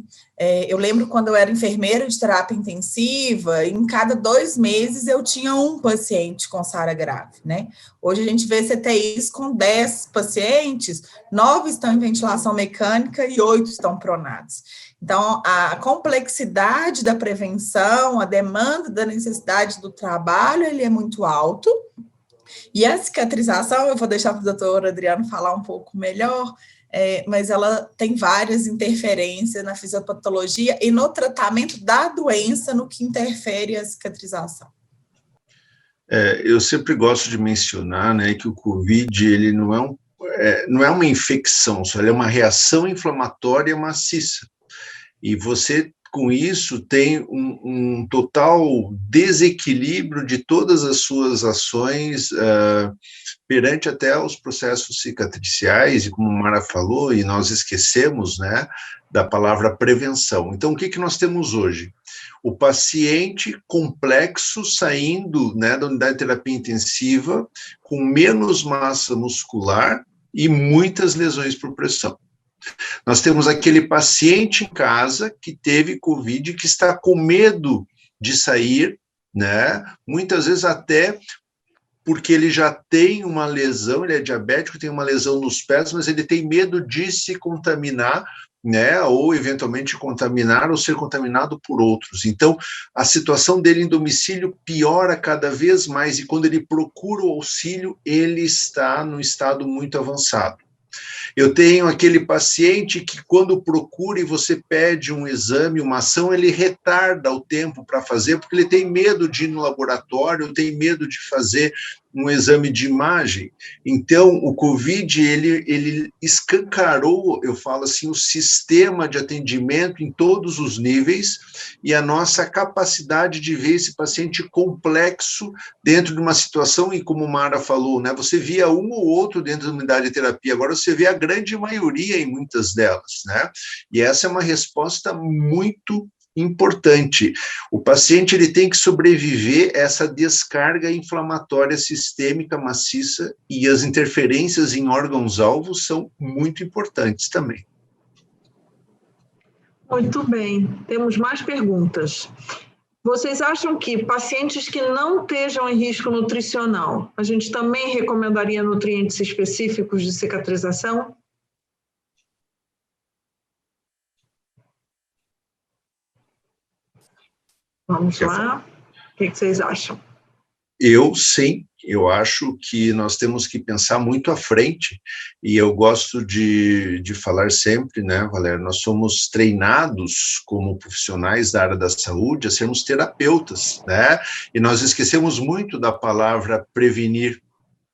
Eu lembro quando eu era enfermeira de terapia intensiva, em cada 2 meses eu tinha um paciente com SARA grave, né? Hoje a gente vê CTIs com 10 pacientes, 9 estão em ventilação mecânica e 8 estão pronados. Então, a complexidade da prevenção, a demanda da necessidade do trabalho, ele é muito alto. E a cicatrização, eu vou deixar para o doutor Adriano falar um pouco melhor, mas ela tem várias interferências na fisiopatologia e no tratamento da doença, no que interfere a cicatrização. Eu sempre gosto de mencionar, né, que o COVID ele não é uma infecção, só ele é uma reação inflamatória maciça. E você, com isso, tem um total desequilíbrio de todas as suas ações perante até os processos cicatriciais, e como a Mara falou, e nós esquecemos, né, da palavra prevenção. Então, o que nós temos hoje? O paciente complexo saindo, né, da unidade de terapia intensiva com menos massa muscular e muitas lesões por pressão. Nós temos aquele paciente em casa que teve COVID, que está com medo de sair, né, muitas vezes até porque ele já tem uma lesão, ele é diabético, tem uma lesão nos pés, mas ele tem medo de se contaminar, né, ou eventualmente contaminar ou ser contaminado por outros. Então, a situação dele em domicílio piora cada vez mais, e quando ele procura o auxílio, ele está num estado muito avançado. Eu tenho aquele paciente que, quando procura e você pede um exame, uma ação, ele retarda o tempo para fazer, porque ele tem medo de ir no laboratório, tem medo de fazer um exame de imagem. Então, o COVID, ele escancarou, eu falo assim, o sistema de atendimento em todos os níveis e a nossa capacidade de ver esse paciente complexo dentro de uma situação, e como Mara falou, né, você via um ou outro dentro da unidade de terapia, agora você vê a grande maioria em muitas delas, né? E essa é uma resposta muito importante. O paciente ele tem que sobreviver a essa descarga inflamatória sistêmica maciça, e as interferências em órgãos-alvos são muito importantes também. Muito bem, temos mais perguntas. Vocês acham que pacientes que não estejam em risco nutricional, a gente também recomendaria nutrientes específicos de cicatrização? Vamos lá. O que vocês acham? Sim, eu acho que nós temos que pensar muito à frente, e eu gosto de falar sempre, né, Valéria, nós somos treinados como profissionais da área da saúde a sermos terapeutas, né, e nós esquecemos muito da palavra prevenir,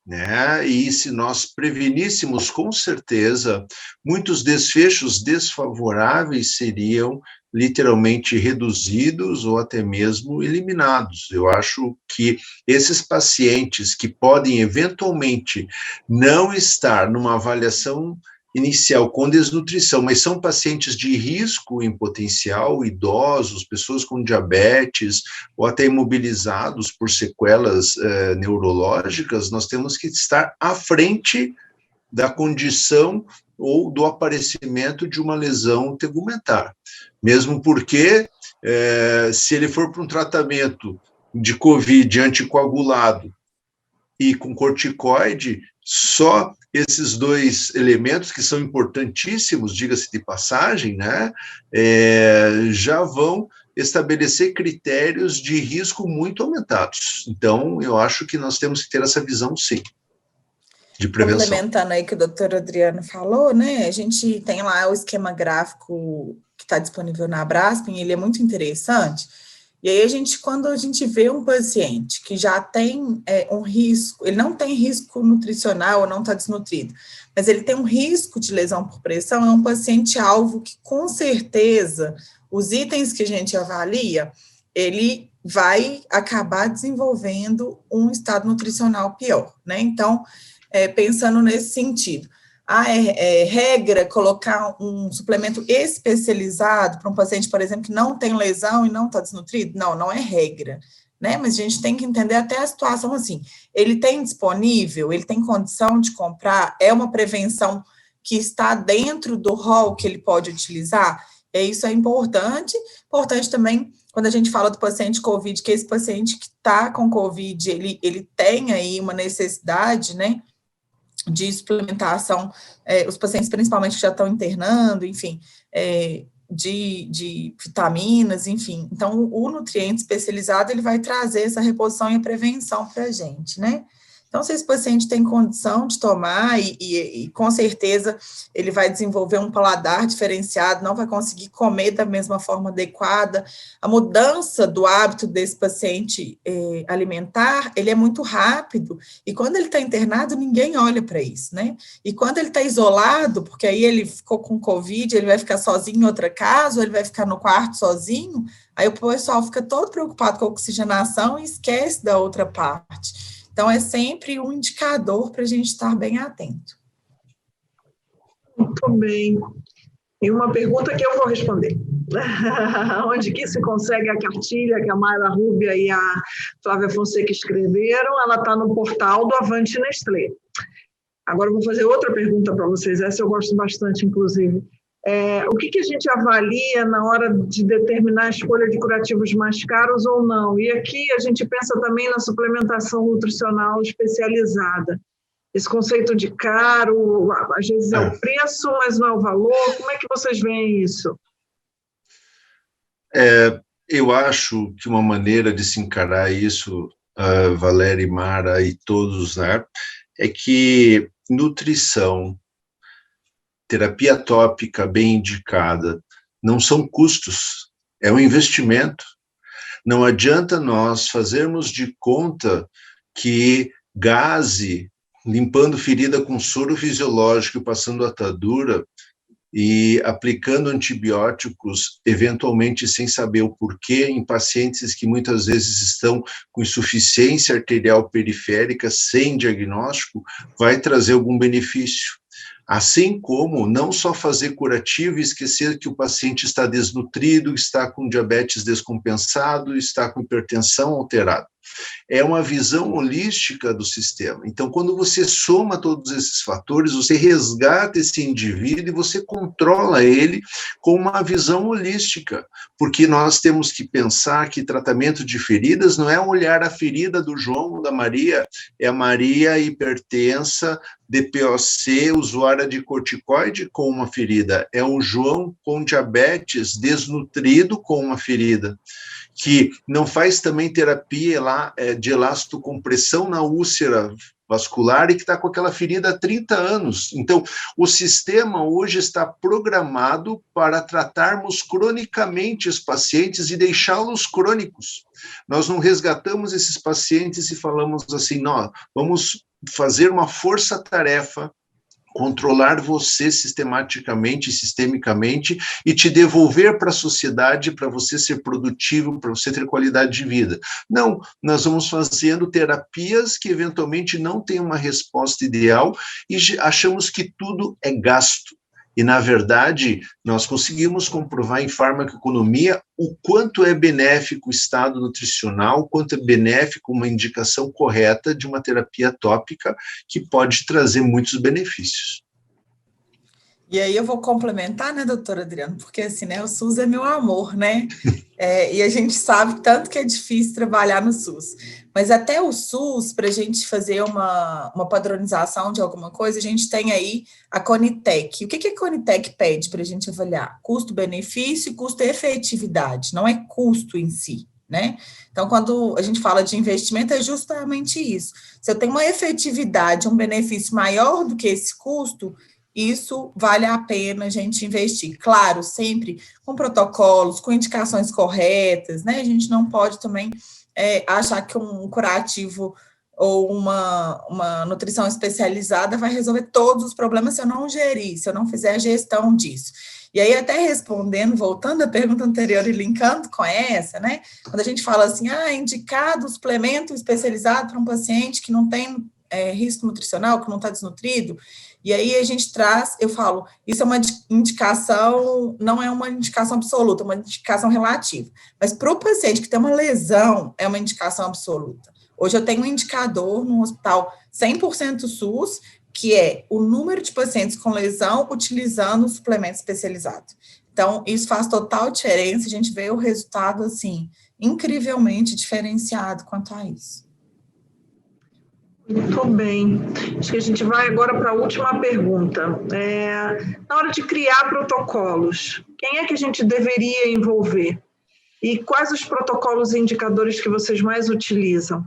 né, e se nós preveníssemos, com certeza, muitos desfechos desfavoráveis seriam literalmente reduzidos ou até mesmo eliminados. Eu acho que esses pacientes que podem eventualmente não estar numa avaliação inicial com desnutrição, mas são pacientes de risco em potencial, idosos, pessoas com diabetes, ou até imobilizados por sequelas neurológicas, nós temos que estar à frente da condição ou do aparecimento de uma lesão tegumentar. Mesmo porque, se ele for para um tratamento de COVID anticoagulado e com corticoide, só esses dois elementos, que são importantíssimos, diga-se de passagem, né, já vão estabelecer critérios de risco muito aumentados. Então, eu acho que nós temos que ter essa visão, sim, de prevenção. Complementando aí que o doutor Adriano falou, né, a gente tem lá o esquema gráfico que está disponível na Abraspem, ele é muito interessante. E aí, quando a gente vê um paciente que já tem um risco, ele não tem risco nutricional ou não está desnutrido, mas ele tem um risco de lesão por pressão, é um paciente-alvo que, com certeza, os itens que a gente avalia, ele vai acabar desenvolvendo um estado nutricional pior, né? Então, pensando nesse sentido, regra colocar um suplemento especializado para um paciente, por exemplo, que não tem lesão e não está desnutrido? Não, não é regra, né? Mas a gente tem que entender até a situação assim, ele tem disponível, ele tem condição de comprar, é uma prevenção que está dentro do rol que ele pode utilizar? Isso é importante. Importante também, quando a gente fala do paciente COVID, que esse paciente que está com COVID, ele tem aí uma necessidade, né, de suplementação, os pacientes principalmente que já estão internando, enfim, de vitaminas, enfim. Então, o nutriente especializado, ele vai trazer essa reposição e a prevenção para a gente, né? Então, se esse paciente tem condição de tomar e com certeza ele vai desenvolver um paladar diferenciado, não vai conseguir comer da mesma forma adequada, a mudança do hábito desse paciente alimentar, ele é muito rápido, e quando ele está internado, ninguém olha para isso, né? E quando ele está isolado, porque aí ele ficou com Covid, ele vai ficar sozinho em outra casa, ou ele vai ficar no quarto sozinho, aí o pessoal fica todo preocupado com a oxigenação e esquece da outra parte. Então, é sempre um indicador para a gente estar bem atento. Muito bem. E uma pergunta que eu vou responder. Onde que se consegue a cartilha que a Mayra Rubia e a Flávia Fonseca escreveram? Ela está no portal do Avante Nestlé. Agora eu vou fazer outra pergunta para vocês, essa eu gosto bastante, inclusive. O que a gente avalia na hora de determinar a escolha de curativos mais caros ou não? E aqui a gente pensa também na suplementação nutricional especializada. Esse conceito de caro, às vezes é o preço, mas não é o valor. Como é que vocês veem isso? Eu acho que uma maneira de se encarar isso, Valéria e Mara e todos, né, é que nutrição terapia tópica bem indicada não são custos, é um investimento. Não adianta nós fazermos de conta que gaze, limpando ferida com soro fisiológico e passando atadura e aplicando antibióticos, eventualmente sem saber o porquê, em pacientes que muitas vezes estão com insuficiência arterial periférica, sem diagnóstico, vai trazer algum benefício. Assim como não só fazer curativo e esquecer que o paciente está desnutrido, está com diabetes descompensado, está com hipertensão alterada. É uma visão holística do sistema. Então, quando você soma todos esses fatores, você resgata esse indivíduo e você controla ele com uma visão holística, porque nós temos que pensar que tratamento de feridas não é olhar a ferida do João ou da Maria, é a Maria hipertensa, DPOC, usuária de corticoide com uma ferida, é o João com diabetes desnutrido com uma ferida, que não faz também terapia de elastocompressão na úlcera vascular e que está com aquela ferida há 30 anos. Então, o sistema hoje está programado para tratarmos cronicamente os pacientes e deixá-los crônicos. Nós não resgatamos esses pacientes e falamos assim, não, vamos fazer uma força-tarefa, controlar você sistematicamente, sistemicamente e te devolver para a sociedade para você ser produtivo, para você ter qualidade de vida. Não, nós vamos fazendo terapias que eventualmente não têm uma resposta ideal e achamos que tudo é gasto. E, na verdade, nós conseguimos comprovar em farmacoeconomia o quanto é benéfico o estado nutricional, o quanto é benéfico uma indicação correta de uma terapia tópica que pode trazer muitos benefícios. E aí eu vou complementar, né, doutora Adriana, porque assim, né, o SUS é meu amor, né, e a gente sabe tanto que é difícil trabalhar no SUS, mas até o SUS, para a gente fazer uma padronização de alguma coisa, a gente tem aí a Conitec. O que a Conitec pede para a gente avaliar? Custo-benefício e custo-efetividade, não é custo em si, né? Então, quando a gente fala de investimento, é justamente isso. Se eu tenho uma efetividade, um benefício maior do que esse custo, isso vale a pena a gente investir. Claro, sempre com protocolos, com indicações corretas, né? A gente não pode também achar que um curativo ou uma nutrição especializada vai resolver todos os problemas se eu não gerir, se eu não fizer a gestão disso. E aí, até respondendo, voltando à pergunta anterior e linkando com essa, né? Quando a gente fala assim, indicado suplemento especializado para um paciente que não tem risco nutricional, que não está desnutrido, e aí a gente traz, eu falo, isso é uma indicação, não é uma indicação absoluta, é uma indicação relativa. Mas para o paciente que tem uma lesão, é uma indicação absoluta. Hoje eu tenho um indicador no hospital 100% SUS, que é o número de pacientes com lesão utilizando suplemento especializado. Então, isso faz total diferença, a gente vê o resultado, assim, incrivelmente diferenciado quanto a isso. Muito bem. Acho que a gente vai agora para a última pergunta. Na hora de criar protocolos, quem é que a gente deveria envolver? E quais os protocolos e indicadores que vocês mais utilizam?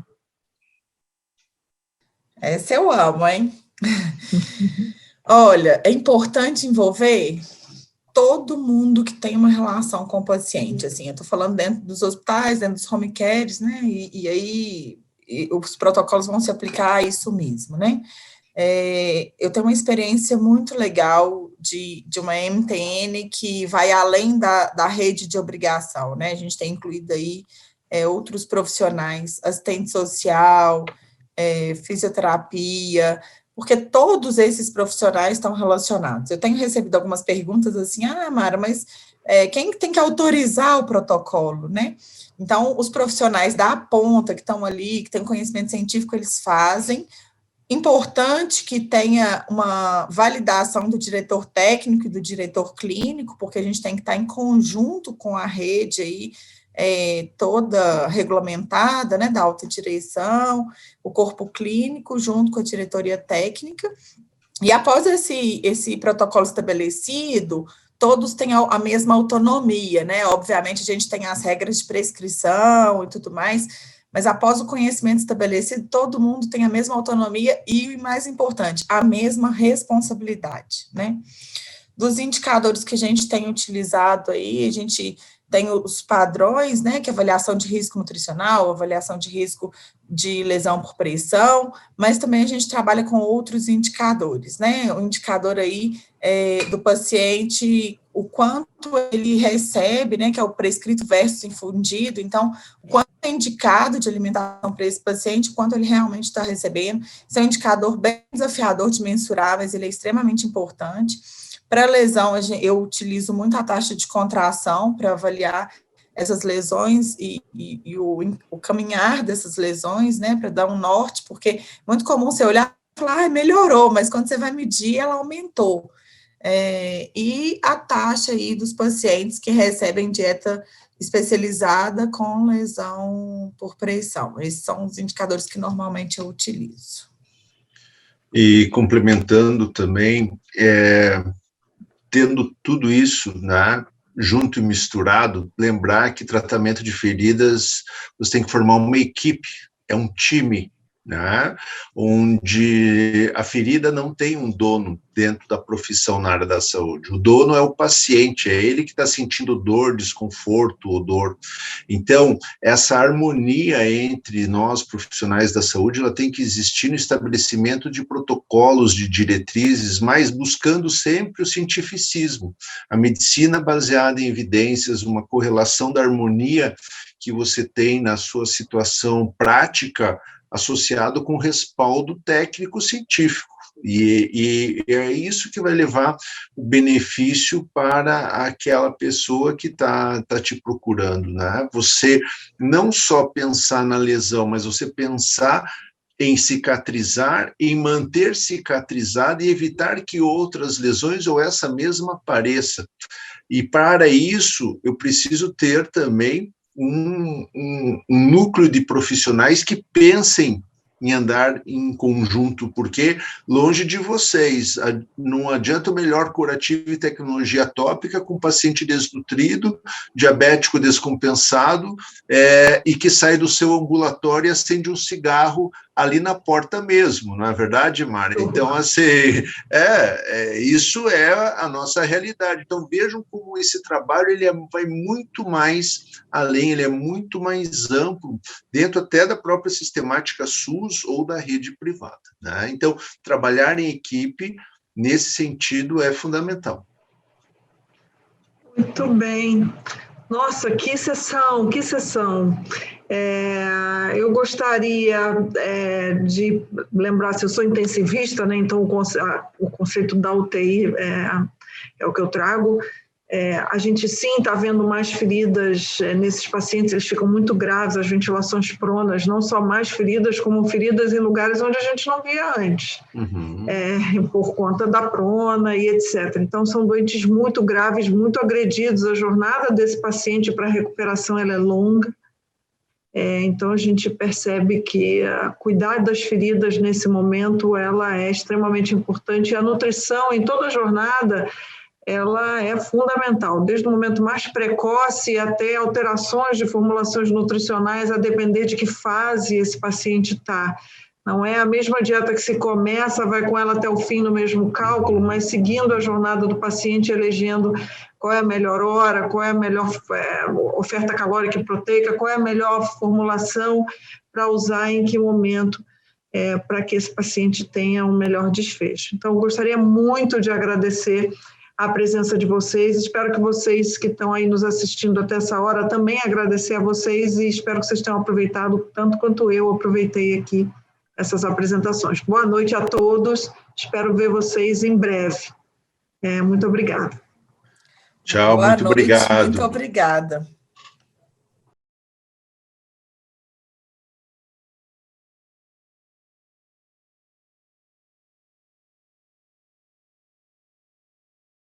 Essa eu amo, hein? Olha, é importante envolver todo mundo que tem uma relação com o paciente. Assim, eu estou falando dentro dos hospitais, dentro dos home cares, né? E aí os protocolos vão se aplicar a isso mesmo, né? Eu tenho uma experiência muito legal de uma MTN que vai além da rede de obrigação, né? A gente tem incluído aí outros profissionais, assistente social, fisioterapia, porque todos esses profissionais estão relacionados. Eu tenho recebido algumas perguntas assim, Mara, mas quem tem que autorizar o protocolo, né? Então, os profissionais da ponta que estão ali, que têm conhecimento científico, eles fazem. Importante que tenha uma validação do diretor técnico e do diretor clínico, porque a gente tem que estar em conjunto com a rede aí, toda regulamentada, né, da alta direção, o corpo clínico, junto com a diretoria técnica. E após esse protocolo estabelecido, todos têm a mesma autonomia, né? Obviamente, a gente tem as regras de prescrição e tudo mais, mas após o conhecimento estabelecido, todo mundo tem a mesma autonomia e, mais importante, a mesma responsabilidade, né? dos indicadores que a gente tem utilizado aí, a gente tem os padrões, né, que é avaliação de risco nutricional, avaliação de risco de lesão por pressão, mas também a gente trabalha com outros indicadores, né, o indicador aí do paciente, o quanto ele recebe, né, que é o prescrito versus infundido, então, o quanto é indicado de alimentação para esse paciente, o quanto ele realmente está recebendo, isso é um indicador bem desafiador de mensurar, mas ele é extremamente importante. Para lesão, eu utilizo muito a taxa de contração para avaliar essas lesões e o caminhar dessas lesões, né, para dar um norte, porque é muito comum você olhar e falar, melhorou, mas quando você vai medir, ela aumentou. E a taxa aí dos pacientes que recebem dieta especializada com lesão por pressão. Esses são os indicadores que normalmente eu utilizo. E complementando também, tendo tudo isso, né, junto e misturado, lembrar que tratamento de feridas, você tem que formar uma equipe, é um time, né, onde a ferida não tem um dono dentro da profissão na área da saúde. O dono é o paciente, é ele que está sentindo dor, desconforto ou dor. Então, essa harmonia entre nós, profissionais da saúde, ela tem que existir no estabelecimento de protocolos, de diretrizes, mas buscando sempre o cientificismo. A medicina baseada em evidências, uma correlação da harmonia que você tem na sua situação prática, associado com respaldo técnico-científico. E é isso que vai levar o benefício para aquela pessoa que está te procurando, né? Você não só pensar na lesão, mas você pensar em cicatrizar, em manter cicatrizado e evitar que outras lesões ou essa mesma apareça. E para isso, eu preciso ter também um núcleo de profissionais que pensem em andar em conjunto, porque longe de vocês, não adianta o melhor curativo e tecnologia tópica com paciente desnutrido, diabético descompensado, e que sai do seu ambulatório e acende um cigarro ali na porta mesmo, não é verdade, Mara? Então, assim, isso é a nossa realidade. Então, vejam como esse trabalho ele vai muito mais além, ele é muito mais amplo, dentro até da própria sistemática SUS ou da rede privada, né? Então, trabalhar em equipe, nesse sentido, é fundamental. Muito bem. Nossa, que sessão, que sessão. Eu gostaria de lembrar, se eu sou intensivista, né, então o conceito da UTI é o que eu trago. A gente sim está vendo mais feridas nesses pacientes, eles ficam muito graves, as ventilações pronas, não só mais feridas, como feridas em lugares onde a gente não via antes, por conta da prona e etc. Então, são doentes muito graves, muito agredidos, a jornada desse paciente para a recuperação ela é longa, então a gente percebe que cuidar das feridas nesse momento ela é extremamente importante, e a nutrição em toda a jornada ela é fundamental, desde o momento mais precoce até alterações de formulações nutricionais, a depender de que fase esse paciente está. Não é a mesma dieta que se começa, vai com ela até o fim no mesmo cálculo, mas seguindo a jornada do paciente, elegendo qual é a melhor hora, qual é a melhor oferta calórica e proteica, qual é a melhor formulação para usar em que momento, para que esse paciente tenha um melhor desfecho. Então, eu gostaria muito de agradecer a presença de vocês, espero que vocês que estão aí nos assistindo até essa hora também agradecer a vocês e espero que vocês tenham aproveitado tanto quanto eu aproveitei aqui essas apresentações. Boa noite a todos, espero ver vocês em breve. Muito obrigada. Tchau, muito obrigado. Muito obrigada.